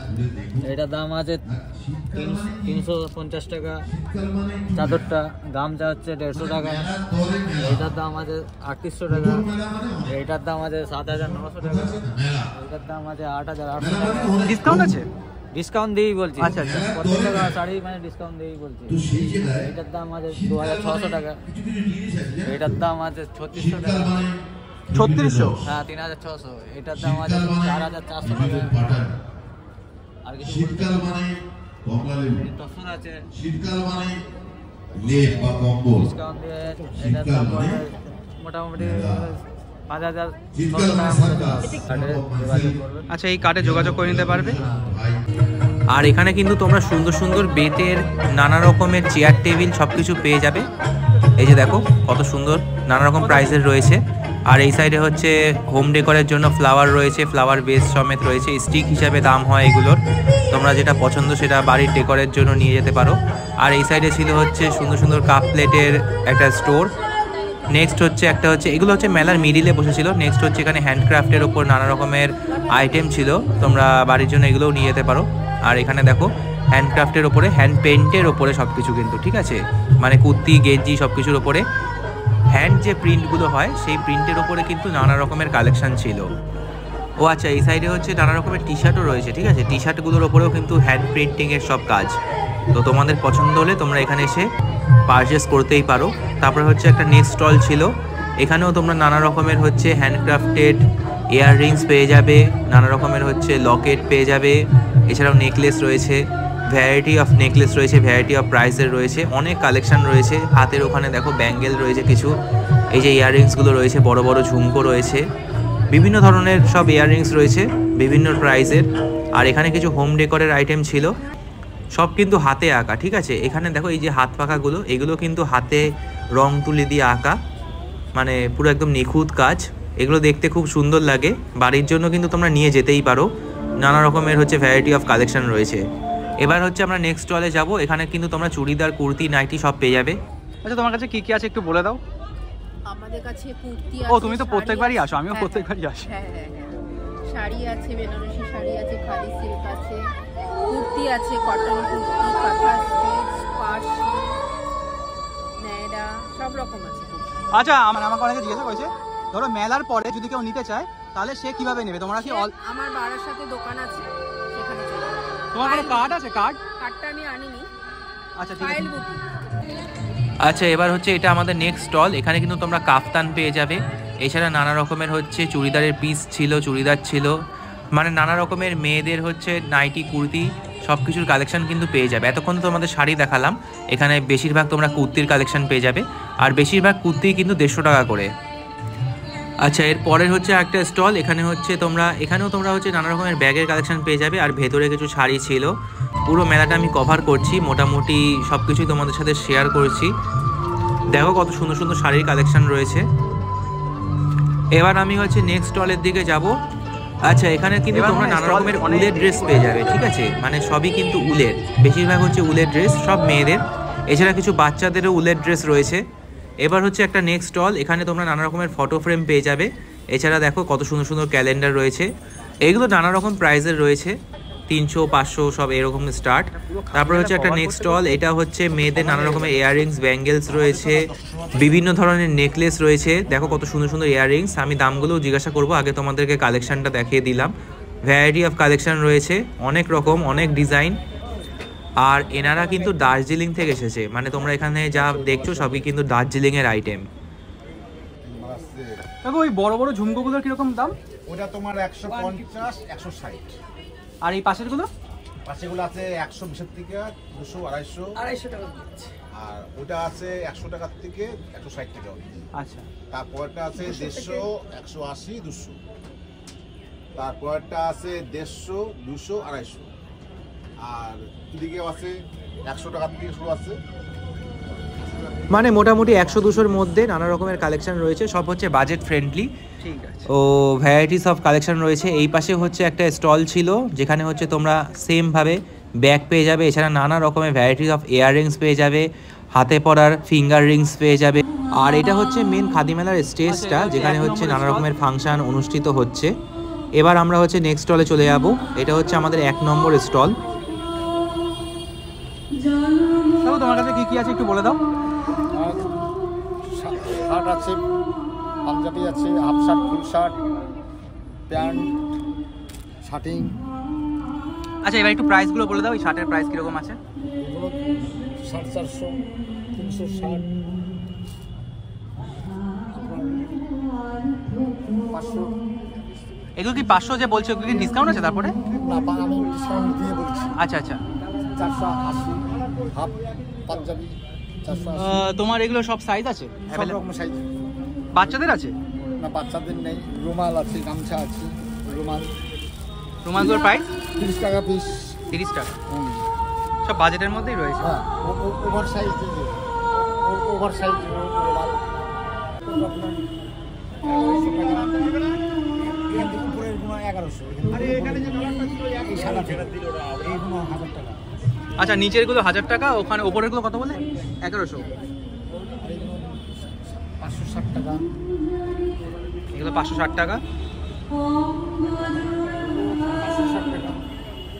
এটার দাম আছে 350 টাকা চাদরটা, গামছা হচ্ছে 150 টাকা, এইটার দাম আছে 3800 টাকা, এইটার দাম আছে 7,900 টাকা, এইটার দাম আছে 8,800 টাকা।
ডিসকাউন্ট আছে?
ডিসকাউন্ট দিয়েই বলছি।
আচ্ছা আচ্ছা,
প্রত্যেকটা শাড়ি মানে ডিসকাউন্ট দিয়েই বলছি। এইটার দাম আছে 2,600 টাকা, এইটার দাম আছে 3,600 টাকা।
3,600?
হ্যাঁ, 3,600। এটার দাম আছে 4,400 টাকা। আর কিছু শীতকাল মানে তসর আছে, শীতকাল মানে লেপ বা কম্বল, ডিসকাউন্ট দিয়ে এটার দাম মোটামুটি 5,600 টাকা।
আচ্ছা, এই কার্ডে যোগাযোগ করে নিতে পারবে।
আর এখানে কিন্তু তোমরা সুন্দর সুন্দর বেতের নানা রকমের চেয়ার টেবিল সব কিছু পেয়ে যাবে। এই যে দেখো কত সুন্দর নানা রকম প্রাইসের রয়েছে। আর এই সাইডে হচ্ছে হোম ডেকোরের জন্য ফ্লাওয়ার রয়েছে, ফ্লাওয়ার বেস সমেত রয়েছে। স্টিক হিসাবে দাম হয় এগুলোর, তোমরা যেটা পছন্দ সেটা বাড়ির ডেকোরের জন্য নিয়ে যেতে পারো। আর এই সাইডে ছিল হচ্ছে সুন্দর সুন্দর কাপ প্লেটের একটা স্টোর। নেক্সট হচ্ছে একটা হচ্ছে, এগুলো হচ্ছে মেলার মিডিলে বসেছিল। নেক্সট হচ্ছে এখানে হ্যান্ডক্রাফটের ওপর নানা রকমের আইটেম ছিল, তোমরা বাড়ির জন্য এগুলোও নিয়ে যেতে পারো। আর এখানে দেখো হ্যান্ডক্রাফটের ওপরে, হ্যান্ড পেন্টের ওপরে সব কিছু কিন্তু, ঠিক আছে, মানে কুর্তি গেঞ্জি সব কিছুর ওপরে হ্যান্ড যে প্রিন্টগুলো হয় সেই প্রিন্টের ওপরে কিন্তু নানা রকমের কালেকশন ছিল। ও আচ্ছা, এই সাইডে হচ্ছে নানা রকমের টি শার্টও রয়েছে, ঠিক আছে, টি শার্টগুলোর ওপরেও কিন্তু হ্যান্ড প্রিন্টিংয়ের সব কাজ। তো তোমাদের পছন্দ হলে তোমরা এখানে এসে পারচেস করতেই পারো। তারপরে হচ্ছে একটা নেক্সট স্টল ছিল, এখানেও তোমরা নানা রকমের হচ্ছে হ্যান্ডক্রাফটেড ইয়াররিংস পেয়ে যাবে, নানা রকমের হচ্ছে লকেট পেয়ে যাবে, এছাড়াও নেকলেস রয়েছে, ভ্যারাইটি অফ নেকলেস রয়েছে, ভ্যারাইটি অফ প্রাইসের রয়েছে, অনেক কালেকশন রয়েছে। হাতের ওখানে দেখো ব্যাঙ্গেল রয়েছে কিছু, এই যে ইয়াররিংসগুলো রয়েছে, বড় বড় ঝুমকো রয়েছে, বিভিন্ন ধরনের সব ইয়াররিংস রয়েছে বিভিন্ন প্রাইসের। আর এখানে কিছু হোম ডেকোরের আইটেম ছিল, সব কিন্তু হাতে আঁকা, ঠিক আছে। এখানে দেখো এই যে হাত পাখাগুলো, এগুলো কিন্তু হাতে রং তুলি দিয়ে আঁকা, মানে পুরো একদম নিখুঁত কাজ। এগুলো দেখতে খুব সুন্দর লাগে, বাড়ির জন্য কিন্তু তোমরা নিয়ে যেতেই পারো। নানা রকমের হচ্ছে ভ্যারাইটি অফ কালেকশন রয়েছে। এবার হচ্ছে আমরা নেক্সট স্টলে যাব, এখানে কিন্তু তোমরা চুড়িদার, কুর্তি, নাইটি সব পেয়ে যাবে।
আচ্ছা, তোমার কাছে কি কি আছে একটু বলে দাও।
আমাদের কাছে কুর্তি
ও, তুমি তো প্রত্যেকবারই আসো, আমিও প্রত্যেকবারই আসি।
হ্যাঁ, শাড়ি আছে, বেনারসি শাড়ি আছে, খাদি সিল্ক আছে, কুর্তি আছে, কটন কুর্তি, কাঁথা স্টিচ, পার্সি, নায়রা, সব রকম আছে।
আচ্ছা, আমাকে অনেকে জিজ্ঞাসা করেছে, ধরো মেলার পরে যদি কেউ নিতে চায় তাহলে সে কিভাবে নেবে? তোমরা কি
আমার বাড়ির সাথে দোকান আছে, সেখানে চলে যাবে।
তোমার কোনো কার্ড আছে?
কার্ডটা আমি আনিনি।
আচ্ছা, ঠিক আছে।
আচ্ছা, এবার হচ্ছে এটা আমাদের নেক্সট স্টল, এখানে কিন্তু তোমরা কাফতান পেয়ে যাবে, এছাড়া নানা রকমের হচ্ছে চুড়িদারের পিস ছিল, চুড়িদার ছিল, মানে নানা রকমের মেয়েদের হচ্ছে নাইটি, কুর্তি সব কিছুর কালেকশন কিন্তু পেয়ে যাবে। এতক্ষণ তো আমাদের শাড়ি দেখালাম, এখানে বেশিরভাগ তোমরা কুর্তির কালেকশন পেয়ে যাবে, আর বেশিরভাগ কুর্তি কিন্তু 150 টাকা করে। আচ্ছা, এর পরের হচ্ছে একটা স্টল, এখানেও তোমরা হচ্ছে নানা রকমের ব্যাগের কালেকশন পেয়ে যাবে, আর ভেতরে কিছু শাড়ি ছিল। পুরো মেলাটা আমি কভার করছি, মোটামুটি সব কিছুই তোমাদের সাথে শেয়ার করছি। দেখো কত সুন্দর সুন্দর শাড়ির কালেকশন রয়েছে। এবার আমি হচ্ছে নেক্সট স্টলের দিকে যাব। আচ্ছা, এখানে কিন্তু তোমরা নানা রকমের উলের ড্রেস পেয়ে যাবে, ঠিক আছে, মানে সবই কিন্তু উলের, বেশিরভাগ হচ্ছে উলের ড্রেস, সব মেয়েদের, এছাড়া কিছু বাচ্চাদেরও উলের ড্রেস রয়েছে। এবার হচ্ছে একটা নেক্সট স্টল, এখানে তোমরা নানা রকমের ফটো ফ্রেম পেয়ে যাবে, এছাড়া দেখো কত সুন্দর সুন্দর ক্যালেন্ডার রয়েছে, এগুলো নানা রকম প্রাইসের রয়েছে, 300, 500 সব এরকম স্টার্ট। তারপরে হচ্ছে একটা নেক্সট স্টল, এটা হচ্ছে মেয়েদের নানা রকমের ইয়াররিংস, ব্যাঙ্গেলস রয়েছে, বিভিন্ন ধরনের নেকলেস রয়েছে, দেখো কত সুন্দর সুন্দর ইয়াররিংস। আমি দামগুলোও জিজ্ঞাসা করবো, আগে তোমাদেরকে কালেকশনটা দেখিয়ে দিলাম। ভ্যারাইটি অফ কালেকশন রয়েছে, অনেক রকম, অনেক ডিজাইন। আর এনারা কিন্তু দার্জিলিং থেকে এসেছে, মানে তোমরা এখানে যা দেখছো সবই কিন্তু দার্জিলিংয়ের আইটেম।
দেখো ওই বড় বড় ঝুমকোগুলোর কিরকম দাম?
ওটা তোমার 150, 160।
আর এই পাশেরগুলো?
পাশেগুলো আছে 120 থেকে 200, 250
টাকা।
আর ওটা আছে 100 টাকার থেকে 160 টাকা।
আচ্ছা,
তারপরটা আছে 150, 180, 200। তারপরটা আছে 150, 200, 250। আর এদিকে আছে 100 টাকার থেকে শুরু আছে,
মানে মোটামুটি 100-200-র মধ্যে নানা রকমের কালেকশন রয়েছে, সব হচ্ছে বাজেট ফ্রেন্ডলি।
ঠিক আছে।
ও ভ্যারাইটিস অফ কালেকশন রয়েছে। এই পাশে হচ্ছে একটা স্টল ছিল, যেখানে হচ্ছে তোমরা সেমভাবে ব্যাগ পেয়ে যাবে, এছাড়া নানা রকমের ভ্যারাইটিস অফ ইয়াররিংস পেয়ে যাবে, হাতে পরার ফিঙ্গার রিংস পেয়ে যাবে। আর এটা হচ্ছে মেন খাদিমেলার স্টেজটা, যেখানে হচ্ছে নানা রকমের ফাংশন অনুষ্ঠিত হচ্ছে। এবার আমরা হচ্ছে নেক্সট স্টলে চলে যাব, এটা হচ্ছে আমাদের 1 নম্বর স্টল।
তোমার কাছে কি কি আছে একটু বলে দাও।
শার্ট আছে, পাঞ্জাবি আছে, half shirt, full shirt, pant, shirting.
আচ্ছা, এবার একটু প্রাইসগুলো বলে দাও, এই শার্টের প্রাইস কিরকম আছে?
এগুলো 450, 360, 500।
এগুলো কি 500 যে বলছো, এগুলো কি ডিসকাউন্ট আছে তারপরে?
না, আমি ডিসকাউন্ট দিয়ে বলছি।
আচ্ছা আচ্ছা,
480 হাফ পাঞ্জাবি, 480।
তোমার এগুলো সব সাইজ আছে?
সব রকম সাইজ।
বাচ্চাদের আছে?
না, বাচ্চাদের নেই। রুমাল আছে, গামছা আছে,
রুমালগুলোর প্রাইস
30 টাকা পিস।
30 টাকা, সব বাজেটের মধ্যেই রয়েছে।
হ্যাঁ, ওভার সাইজ, ওভার সাইজ রুমাল উপরের গুলো 1100, এই সাদা এইগুলো 1000 টাকা।
আচ্ছা, নিচের গুলো 1000 টাকা, ওখানে ওপরের গুলো কত বলে? 1100।
560 টাকা,
এগুলো 560 টাকা।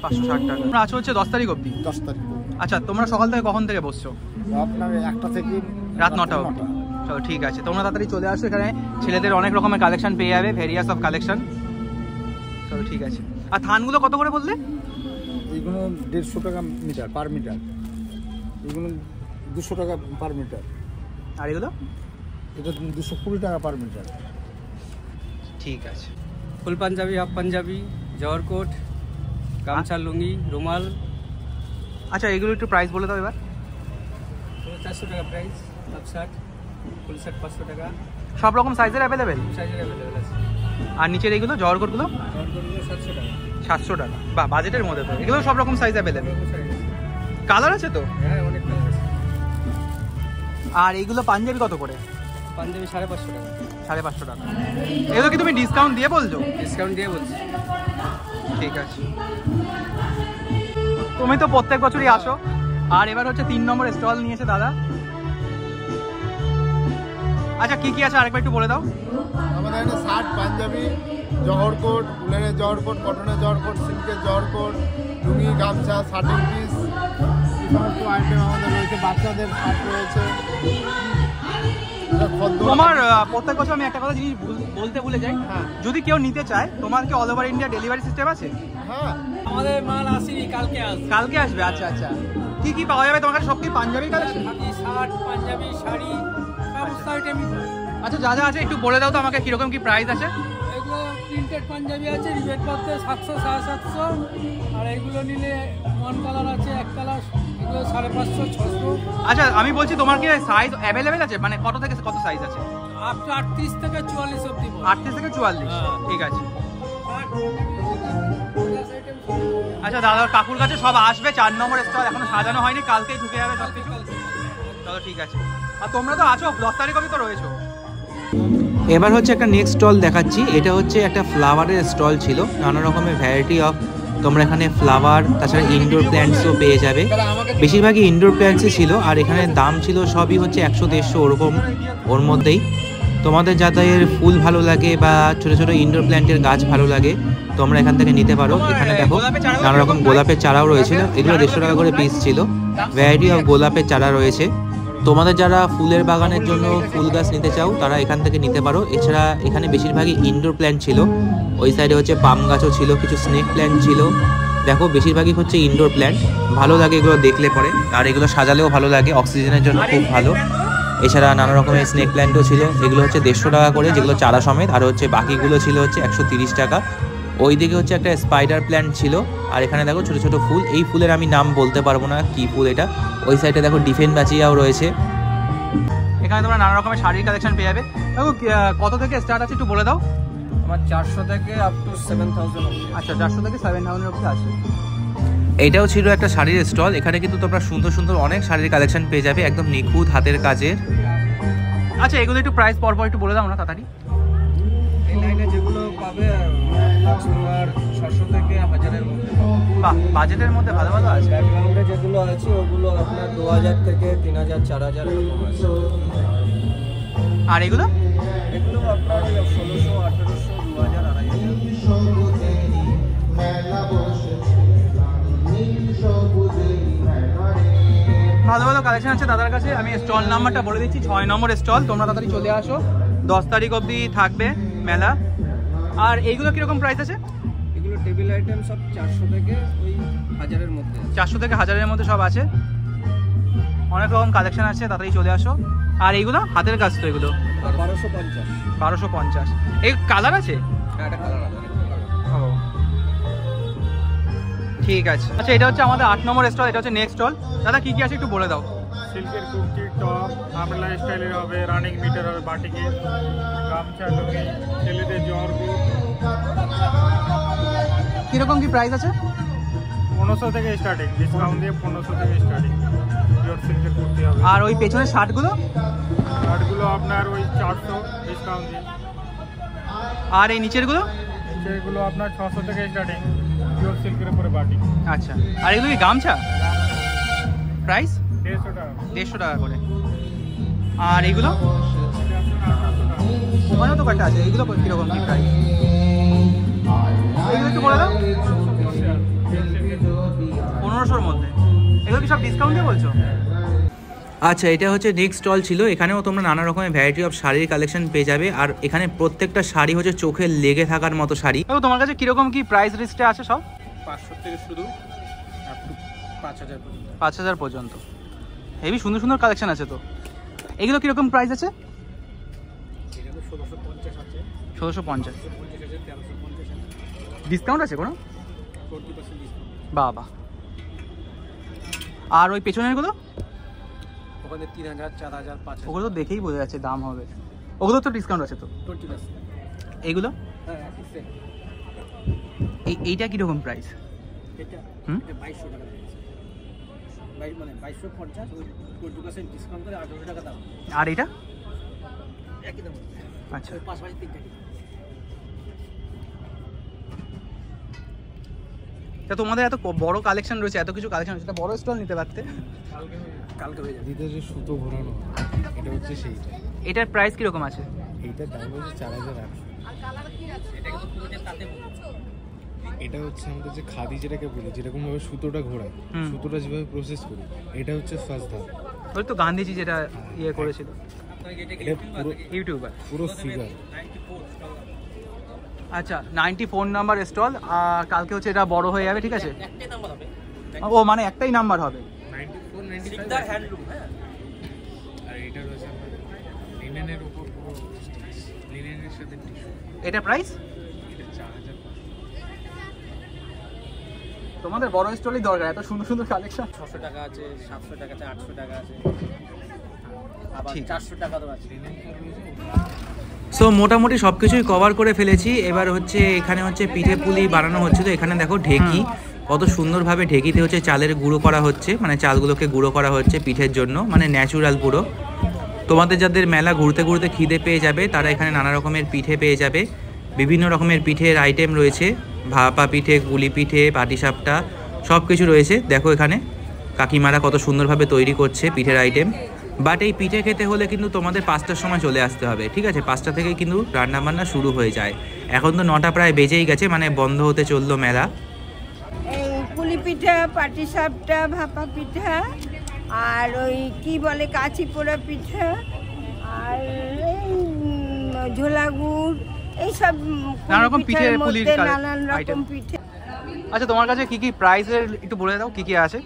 560 টাকা। তোমরা আছো হচ্ছে 10 তারিখ অবধি?
10 তারিখ।
আচ্ছা, তোমরা সকাল থেকে কখন থেকে বসছো?
আপনার 1টা থেকে
রাত 9টা অবধি। চলো ঠিক আছে, তোমরা তাড়াতাড়ি চলে আসো, এখানে ছেলেদের অনেক রকমের কালেকশন পেয়ে যাবে, ভেরিয়াস অফ কালেকশন। চলো ঠিক আছে। আর থানগুলো কত করে বললে?
এইগুলো 150 টাকা মিটার, পার মিটার। এগুলো 200 টাকা পার মিটার।
আর এগুলো?
এটা 220 টাকা পার মিটার।
ঠিক আছে।
ফুল পাঞ্জাবি, হাফ পাঞ্জাবি, জহর কোট, গামছা, লুঙ্গি, রুমাল।
আচ্ছা, এগুলো একটু প্রাইস বলে দাও এবার।
400 টাকা price, half shirt, full shirt 500 টাকা।
সব রকম সাইজের অ্যাভেলেবেল?
সাইজের অ্যাভেলেবেল আছে।
আর নিচের এইগুলো জহর কোটগুলো?
জহর কোটগুলো 700 টাকা।
700 টাকা, বা বাজেটের মধ্যে তো। এগুলো সব রকম সাইজ অ্যাভেলেবেল। কালার আছে তো?
হ্যাঁ, অনেক কালার আছে।
আর এইগুলো পাঞ্জাবি কত করে?
পাঞ্জাবি 550 টাকা।
550 টাকা। এগুলো কি তুমি ডিসকাউন্ট দিয়ে বলছো?
ডিসকাউন্ট দিয়ে বলছি।
ঠিক আছে। তুমি তো প্রত্যেক বছরই আসো, আর এবার হচ্ছে 3 নম্বর স্টল নিয়েছে দাদা। আচ্ছা, কি কি আছে আরেকবার একটু বলে দাও।
আমাদের এখানে শার্ট, পাঞ্জাবি, জহর কোট, উলেনের জহর কোট, কটনের জহর কোট, সিল্কের জহর কোট, লুঙ্গি, গামছা, শার্টের পিস, এই সমস্ত আইটেম আমাদের রয়েছে। বাচ্চাদের শার্ট রয়েছে।
তোমার প্রত্যেক বছর আমি একটা কথা জিনিস বলতে ভুলে যাই, যদি কেউ নিতে চায়, তোমার কি all over India delivery system আছে?
হ্যাঁ,
আমাদের মাল আসেনি, কালকে আসবে।
কালকে আসবে? আচ্ছা আচ্ছা। কি কি পাওয়া যাবে তোমার কাছে? সব কি পাঞ্জাবি কালেকশন?
শার্ট, পাঞ্জাবি, শাড়ি, সমস্ত আইটেম।
আচ্ছা, যা যা আছে একটু বলে দাও তো আমাকে, কিরকম কি প্রাইস আছে?
এগুলো প্রিন্টেড পাঞ্জাবি আছে, রিবেট করতে 700, 750। আর এইগুলো নিলে 1 কালার আছে, 1 কালার, এগুলো 550, 600।
আচ্ছা, আমি বলছি তোমার কি সাইজ অ্যাভেলেবেল আছে? মানে কত থেকে কত সাইজ আছে?
38 থেকে 44 অবধি।
38 থেকে 44? ঠিক আছে। আচ্ছা, দাদার কাকুর কাছে সব আসবে। 4 নম্বর স্টল এখনো সাজানো হয়নি, কালকেই ঢুকে যাবে সব কিছু। চলো ঠিক আছে। আর তোমরা তো আছো, 10 তারিখ অবধি তো রয়েছো।
এবার হচ্ছে একটা নেক্সট স্টল দেখাচ্ছি। এটা হচ্ছে একটা ফ্লাওয়ারের স্টল ছিল, নানা রকমের ভ্যারাইটি অফ তোমরা এখানে ফ্লাওয়ার, তাছাড়া ইনডোর প্ল্যান্টসও পেয়ে যাবে। বেশিরভাগই ইনডোর প্ল্যান্টসই ছিল, আর এখানে দাম ছিল সবই হচ্ছে 100-150 ওরকম, ওর মধ্যেই। তোমাদের যাদের ফুল ভালো লাগে বা ছোটো ছোটো ইনডোর প্ল্যান্টের গাছ ভালো লাগে, তোমরা এখান থেকে নিতে পারো। এখানে দেখো নানা রকম গোলাপের চারাও রয়েছিল, এগুলো 150 টাকা করে পিস ছিল। ভ্যারাইটি অফ গোলাপের চারা রয়েছে। তোমাদের যারা ফুলের বাগানের জন্য ফুল গাছ নিতে চাও, তারা এখান থেকে নিতে পারো। এছাড়া এখানে বেশিরভাগই ইনডোর প্ল্যান্ট ছিল। ওই সাইডে হচ্ছে পাম গাছও ছিল, কিছু স্নেক প্ল্যান্ট ছিল। দেখো বেশিরভাগই হচ্ছে ইনডোর প্ল্যান্ট, ভালো লাগে এগুলো দেখলে পরে, আর এগুলো সাজালেও ভালো লাগে, অক্সিজেনের জন্য খুব ভালো। এছাড়া নানা রকমের স্নেক প্ল্যান্টও ছিল, এগুলো হচ্ছে 150 টাকা করে, যেগুলো চারা সমেত। আর হচ্ছে বাকিগুলো ছিল হচ্ছে 130 টাকা। ওই দিকে হচ্ছে একটা স্পাইডার প্ল্যান্ট ছিল। আর এখানে দেখো ছোটো ছোটো ফুল, এই ফুলের আমি নাম বলতে পারবো না কি ফুল এটা। ওই সাইডে দেখো ডিফেন্ড বাচিয়াও রয়েছে।
এখানে তোমরা নানা রকমের শাড়ির কালেকশন পেয়ে যাবে। দেখো কত থেকে স্টার্ট আছে একটু বলে দাও।
আমার 400 থেকে আপ টু 7000।
আচ্ছা, 400 থেকে 7000 অবধি আছে।
এটাও ছিল একটা শাড়ির স্টল। এখানে কিন্তু তোমরা সুন্দর সুন্দর অনেক শাড়ির কালেকশন পেয়ে যাবে, একদম নিখুঁত হাতের কাজের।
আচ্ছা, এগুলো একটু প্রাইস পরপর একটু বলে দাও না তাড়াতাড়ি।
এই লাইনে যেগুলো পাবে আপনার 600 থেকে 1000-এর মধ্যে।
বাহ, বাজেটের মধ্যে ভালো ভালো আছে।
ব্যাকগ্রাউন্ডে যেগুলো আছে ওগুলো আপনার 2000 থেকে 3000, 4000 এরকম আছে।
আর এগুলো?
এগুলো আপনার 1600, 1800, 2000, 2500।
ভালো ভালো কালেকশন আছে দাদার কাছে। আমি স্টল নাম্বারটা বলে দিচ্ছি, 6 নম্বর স্টল। তোমরা তাড়াতাড়ি চলে আসো, 10 তারিখ অবধি থাকবে মেলা। আর এইগুলো কিরকম প্রাইস আছে?
এগুলো টেবিল আইটেম সব 400 থেকে ওই 1000-এর মধ্যে।
400 থেকে 1000-এর মধ্যে সব আছে, অনেক রকম কালেকশন আছে, তাড়াতাড়ি চলে আসো। আর এইগুলো হাতের কাজ তো, এগুলো
1250।
1250। এই কালার আছে?
হ্যাঁ, এটা কালার আছে।
ও ঠিক আছে। আচ্ছা, এটা হচ্ছে আমাদের 8 নম্বর স্টল। এটা হচ্ছে নেক্সট স্টল। দাদা কি কি আছে একটু বলে দাও।
সিল্কের কুর্তি, টপ, আমলা স্টাইলের হবে, রানিং মিটার হবে, বাটিকের, গামছা, লুঙ্গি, ছেলেদের জহর কোট।
কিরকম কি প্রাইস আছে?
1500 থেকে স্টার্টিং, ডিসকাউন্ট দিয়ে 1500 থেকে স্টার্টিং। পিওর সিল্কের কুর্তি হবে।
আর ওই পেছনের শার্টগুলো?
শার্টগুলো আপনার ওই 400 ডিসকাউন্ট দিয়ে।
আর এই নিচেরগুলো?
এগুলো আপনার 600 থেকে স্টার্টিং, পিওর সিল্কের উপরে বাটিক।
আচ্ছা, আর এগুলো কি গামছা? প্রাইস
150 টাকা।
150 টাকা করে। আর এগুলো? ওখানেও তো কয়েকটা আছে, এইগুলো কীরকম কি প্রাইস? এগুলো একটু বলে দাও। 1500-র মধ্যে। এগুলো কি সব ডিসকাউন্ট দিয়ে বলছো?
আচ্ছা, এটা হচ্ছে নেক্সট স্টল ছিল। এখানেও তোমরা নানা রকমের ভ্যারাইটি অফ শাড়ির কালেকশন পেয়ে যাবে। আর এখানে প্রত্যেকটা শাড়ি হচ্ছে চোখে লেগে থাকার মতো শাড়ি।
তোমার কাছে কিরকম কি প্রাইস লিস্টে আছে সব?
500 থেকে শুরু 5000 পর্যন্ত।
5000 পর্যন্ত। হেভি সুন্দর সুন্দর কালেকশন আছে তো। এগুলো কিরকম প্রাইস আছে?
এগুলো 1650 আছে।
1650।
1350
ডিসকাউন্ট আছে কোনো?
40% ডিসকাউন্ট।
বাবা। আর ওই পেছনের গুলো?
ওখানে 3000, 4000, 5000।
ওগুলো তো দেখেই বোঝা যাচ্ছে দাম হবে। ওগুলো তো ডিসকাউন্ট আছে তো?
20%।
এইগুলো?
হ্যাঁ,
এইটা কিরকম প্রাইস?
এটা 2200 টাকা দিয়েছে। মানে 2250, 20% ডিসকাউন্ট করে 1800 টাকা দাম।
আর এটা?
একই দাম।
আচ্ছা,
5 বাই 3 টাকা।
তা তোমাদের এত বড় কালেকশন রয়েছে, এত কিছু কালেকশন রয়েছে, বড় স্টল নিতে পারতে।
কালকে হয়ে যাবে।
দিতে যে সুতো ঘোরানো এটা হচ্ছে সেইটা।
এটার প্রাইস কিরকম আছে?
এইটার দাম হচ্ছে 4800। এটা হচ্ছে আমাদের যে খাদি যেটাকে বলি, যেরকম ভাবে সুতোটা ঘোরায়, সুতোটা যেভাবে প্রসেস করি, এটা হচ্ছে ফার্স্ট ধাপ।
ওই তো গান্ধীজি যেটা ইয়ে করেছিল,
এটা পুরো
ইউটিউবার,
পুরো ফিগার।
আচ্ছা, 94 নাম্বার স্টল। আর কালকে হচ্ছে এটা বড় হয়ে যাবে, ঠিক আছে? ও মানে একটাই নাম্বার হবে।
94, 95 হ্যান্ডলুম। হ্যাঁ, আর এটা রয়েছে লিনেনের উপর, পুরো লিনেনের সাথে টিস্যু।
এটা প্রাইস?
এটা 4000।
তোমাদের বড় স্টলই দরকার, এত সুন্দর সুন্দর কালেকশন।
600 টাকা আছে, 700 টাকা আছে, 800 টাকা আছে, আবার 400 টাকারও আছে।
সো মোটামুটি সব কিছুই কভার করে ফেলেছি। এবার হচ্ছে এখানে হচ্ছে পিঠে পুলি বানানো হচ্ছে। তো এখানে দেখো ঢেকি, কত সুন্দরভাবে ঢেকিতে হচ্ছে চালের গুঁড়ো করা হচ্ছে, মানে চালগুলোকে গুঁড়ো করা হচ্ছে পিঠের জন্য, মানে ন্যাচুরাল পুরো। তোমাদের যাদের মেলা ঘুরতে ঘুরতে খিদে পেয়ে যাবে, তারা এখানে নানা রকমের পিঠে পেয়ে যাবে। বিভিন্ন রকমের পিঠের আইটেম রয়েছে, ভাপা পিঠে, গুলি পিঠে, পাটিসাপটা, সব কিছু রয়েছে। দেখো এখানে কাকিমারা কত সুন্দরভাবে তৈরি করছে পিঠের আইটেম। বাট এই পিঠে খেতে হলে কিন্তু তোমাদের 5টার সময় চলে আসতে হবে, ঠিক আছে? 5টা থেকে কিন্তু রান্নাবান্না শুরু হয়ে যায়। এখন তো 9টা প্রায় বেজেই গেছে, মানে বন্ধ হতে চললো মেলা।
এই পুলি পিঠা, পাটিসাপটা, ভাপা পিঠা, আর ওই কি বলে কাঁচি পোড়া পিঠা, আর এই ঝোলা গুড়, এইসব
নানা রকম পিঠে, পুলির
নানান রকম পিঠে।
আচ্ছা, তোমার কাছে কি কি প্রাইসের একটু বলে দাও, কি কি আছে?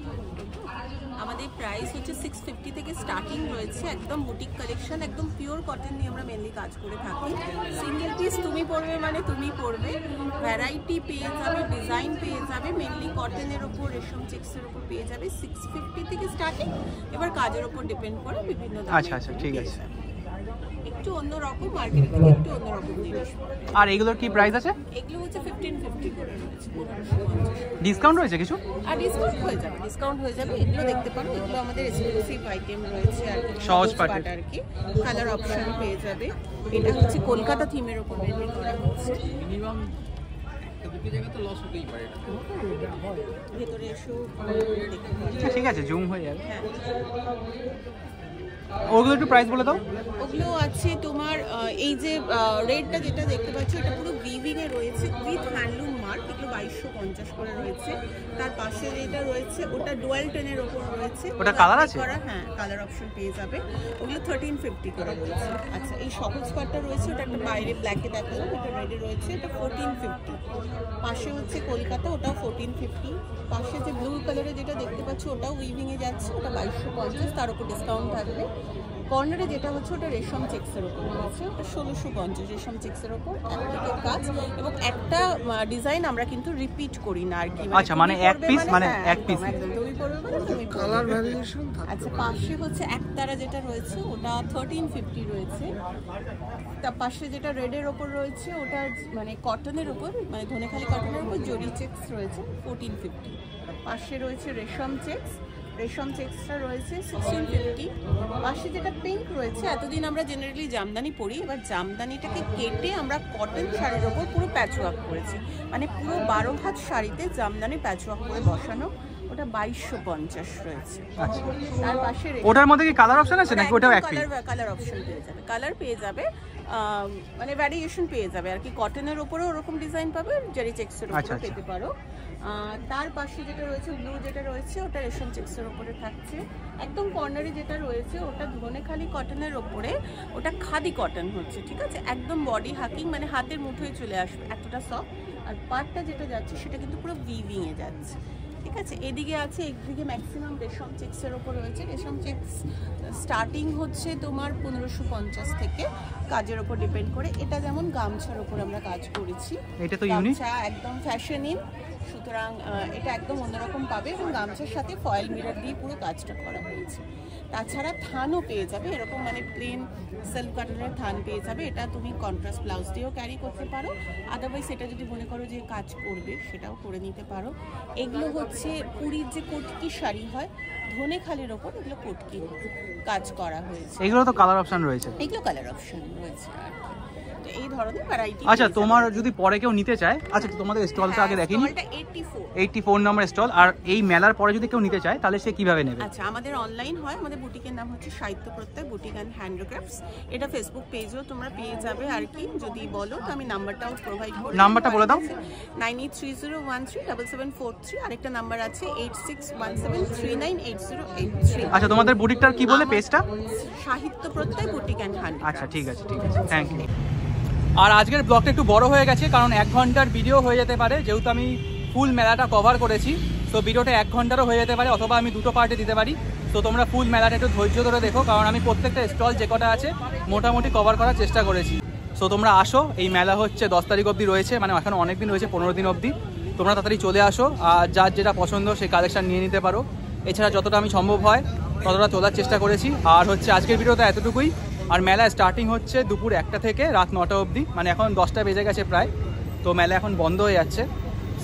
আমাদের প্রাইস হচ্ছে 650 থেকে স্টার্টিং রয়েছে, একদম বুটিক কালেকশন, একদম পিওর কটন নিয়ে আমরা মেনলি কাজ করে থাকি। সিঙ্গেল পিস তুমি পরবে মানে তুমি পরবে, ভ্যারাইটি পেয়ে যাবে, ডিজাইন পেয়ে যাবে, মেনলি কটনের ওপর, রেশম চেক্সের ওপর পেয়ে যাবে। 650 থেকে স্টার্টিং, এবার কাজের ওপর ডিপেন্ড করে বিভিন্ন দামে।
আচ্ছা আচ্ছা, ঠিক আছে।
একটু অন্যরকম, মার্কেট থেকে একটু অন্যরকম জিনিস।
আর এগুলোর কি প্রাইস আছে?
এগুলো হচ্ছে 1550 করে রয়েছে, 1550।
ডিসকাউন্ট রয়েছে কিছু?
আর ডিসকাউন্ট হয়ে যাবে, ডিসকাউন্ট হয়ে যাবে। এগুলো দেখতে পারো, এগুলো আমাদের এক্সক্লুসিভ আইটেম রয়েছে আর কি,
সহজ পাট
আর কি। কালার অপশন পেয়ে যাবে। এটা হচ্ছে কলকাতা থিমের উপর মেনলি করা হচ্ছে।
মিনিমাম দুটো জায়গা তো লস হতেই পারে।
ভেতরে এসো,
ঠিক আছে, জুম হয়ে যাবে।
হ্যাঁ,
ওগুলো একটু প্রাইস বলে দাও।
ওগুলো আছে তোমার এই যে রেডটা যেটা দেখতে পাচ্ছ, এটা পুরো উইভিং এ রয়েছে উইথ হ্যান্ডলুম মার্ক। এগুলো 2250 করে রয়েছে। তার পাশে যেটা রয়েছে ওটা ডুয়াল টেনের ওপর রয়েছে।
ওটা কালার আছে?
হ্যাঁ, কালার অপশন পেয়ে যাবে। ওগুলো 1350 করে রয়েছে। আচ্ছা, এই সহজ পাটটা রয়েছে, ওটা একটা বাইরে ব্ল্যাকে দেখালাম, এটা রেডে রয়েছে, এটা 1450। পাশে হচ্ছে কলকাতা, ওটাও 1450। পাশে যে ব্লু কালারে যেটা দেখতে পাচ্ছ, ওটাও উইভিং এ যাচ্ছে, ওটা 2250, তার উপর ডিসকাউন্ট থাকবে। কর্নারে যেটা হচ্ছে ওটা রেশম চেক্সের ওপর রয়েছে, ওটা 1650 রেশম চেক্সের ওপর একদিকে কাজ, এবং একটা ডিজাইন আমরা কিন্তু রিপিট করি না আর কি।
আচ্ছা, মানে এক পিস, মানে এক পিস
তুমি পরবে মানে তুমি কালার ভ্যারিয়েশন। আচ্ছা, পাশে হচ্ছে একতারা যেটা রয়েছে ওটা 1350 রয়েছে। তার পাশে যেটা রেডের ওপর রয়েছে ওটা মানে কটনের ওপর, মানে ধনেখালি কটনের ওপর জরি চেক্স রয়েছে, 1450। পাশে রয়েছে রেশম চেক্স, রেশম চেক্সটা রয়েছে 1650। পাশে যেটা পিঙ্ক রয়েছে, এতদিন আমরা জেনারেলি জামদানি পরি, এবার জামদানিটাকে কেটে আমরা কটন শাড়ির ওপর পুরো প্যাচওয়ার্ক করেছি, মানে পুরো 12 হাত শাড়িতে জামদানি প্যাচওয়ার্ক করে বসানো, ওটা 2250 রয়েছে। তার পাশে
ওটার মধ্যে কি কালার অপশন আছে নাকি ওটাও একই?
কালার অপশন পেয়ে যাবে, কালার পেয়ে যাবে, মানে ভ্যারিয়েশন পেয়ে যাবে আর কি। কটনের ওপরেও ওরকম ডিজাইন পাবে, জারি চেক্সের উপরে পেতে পারো। তার পাশে যেটা রয়েছে ব্লু যেটা রয়েছে ওটা রেশম চেক্সের ওপরে থাকছে। একদম কর্নারে যেটা রয়েছে ওটা ধনেখালি কটনের ওপরে, ওটা খাদি কটন হচ্ছে, ঠিক আছে, একদম বডি হাকিং, মানে হাতের মুঠোয় চলে আসবে, এতটা সফট। আর পাটটা যেটা যাচ্ছে সেটা কিন্তু পুরো উইভিং এ যাচ্ছে, ঠিক আছে। এদিকে আছে, একদিকে ম্যাক্সিমাম রেশম চেক্সের ওপর রয়েছে। রেশম চেক্স স্টার্টিং হচ্ছে তোমার 1550 থেকে, কাজের ওপর ডিপেন্ড করে। এটা যেমন গামছার ওপর আমরা কাজ করেছি,
এটা তো ইউনিক,
গামছা একদম ফ্যাশন ইন, সুতরাং এটা একদম অন্যরকম পাবে। এবং গামছার সাথে ফয়েল মিরর দিয়ে পুরো কাজটা করা হয়েছে। তাছাড়া থানও পেয়ে যাবে, এরকম মানে প্লেন সেলফ কাটারের থান পেয়ে যাবে। এটা তুমি কন্ট্রাস্ট ব্লাউজ দিয়েও ক্যারি করতে পারো, আদারওয়াইজ এটা যদি মনে করো যে কাজ করবে সেটাও করে নিতে পারো। এগুলো হচ্ছে পুরীর যে কটকি শাড়ি হয় ধনেখালির ওপর, এগুলো কটকি কাজ করা হয়েছে।
এগুলো তো কালার অপশন রয়েছে,
এগুলো কালার অপশন রয়েছে আর কি। তো এই ধরনের ভ্যারাইটি।
আচ্ছা, তোমার যদি পরে কেউ নিতে চায়, আচ্ছা তোমাদের স্টলটা আগে দেখিনি, 84 নম্বর স্টল, আর এই মেলার পরে যদি কেউ নিতে চায় তাহলে সে কিভাবে নেবে?
আচ্ছা, আমাদের অনলাইন হয়, আমাদের বুটিকের নাম হচ্ছে সাহিত্য প্রত্যয় বুটিক অ্যান্ড হ্যান্ডক্রাফটস। এটা ফেসবুক পেজেও তোমরা পেয়ে যাবে আর কি। যদি বলো তো আমি নাম্বারটাও প্রোভাইড করি।
নাম্বারটা বলে দাও।
9830137743, আরেকটা নাম্বার আছে 8617398083।
আচ্ছা, তোমাদের বুটিকটার কি বলে পেজটা?
সাহিত্য প্রত্যয় বুটিক অ্যান্ড হ্যান্ডক্রাফটস।
আচ্ছা, ঠিক আছে, ঠিক আছে, থ্যাংক ইউ। আর আজকের ব্লগটা একটু বড় হয়ে গেছে, কারণ 1 ঘন্টার ভিডিও হয়ে যেতে পারে, যেহেতু আমি ফুল মেলাটা কভার করেছি। তো ভিডিওটা 1 ঘন্টারও হয়ে যেতে পারে, অথবা আমি 2টো পার্টে দিতে পারি। তো তোমরা ফুল মেলাটা একটু ধৈর্য ধরে দেখো, কারণ আমি প্রত্যেকটা স্টল যে কটা আছে মোটামুটি কভার করার চেষ্টা করেছি। সো তোমরা আসো, এই মেলা হচ্ছে 10 তারিখ অবধি রয়েছে, মানে এখন অনেক দিন রয়েছে, 15 দিন অবধি। তোমরা তাড়াতাড়ি চলে আসো, আর যার যেটা পছন্দ সেই কালেকশন নিয়ে নিতে পারো। এছাড়া যতটা আমি সম্ভব হয় ততটা তোলার চেষ্টা করেছি। আর হচ্ছে আজকের ভিডিওটা এতটুকুই। আর মেলা স্টার্টিং হচ্ছে দুপুর 1টা থেকে রাত 9টা অবধি, মানে এখন 10টা বেজে গেছে প্রায়, তো মেলা এখন বন্ধ হয়ে যাচ্ছে।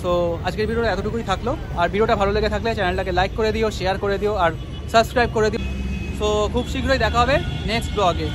সো আজকের ভিডিওটা এতটুকুই থাকলো। আর ভিডিওটা ভালো লেগে থাকলে চ্যানেলটাকে লাইক করে দিও, শেয়ার করে দিও, আর সাবস্ক্রাইব করে দিও। সো খুব শীঘ্রই দেখা হবে নেক্সট ব্লগে।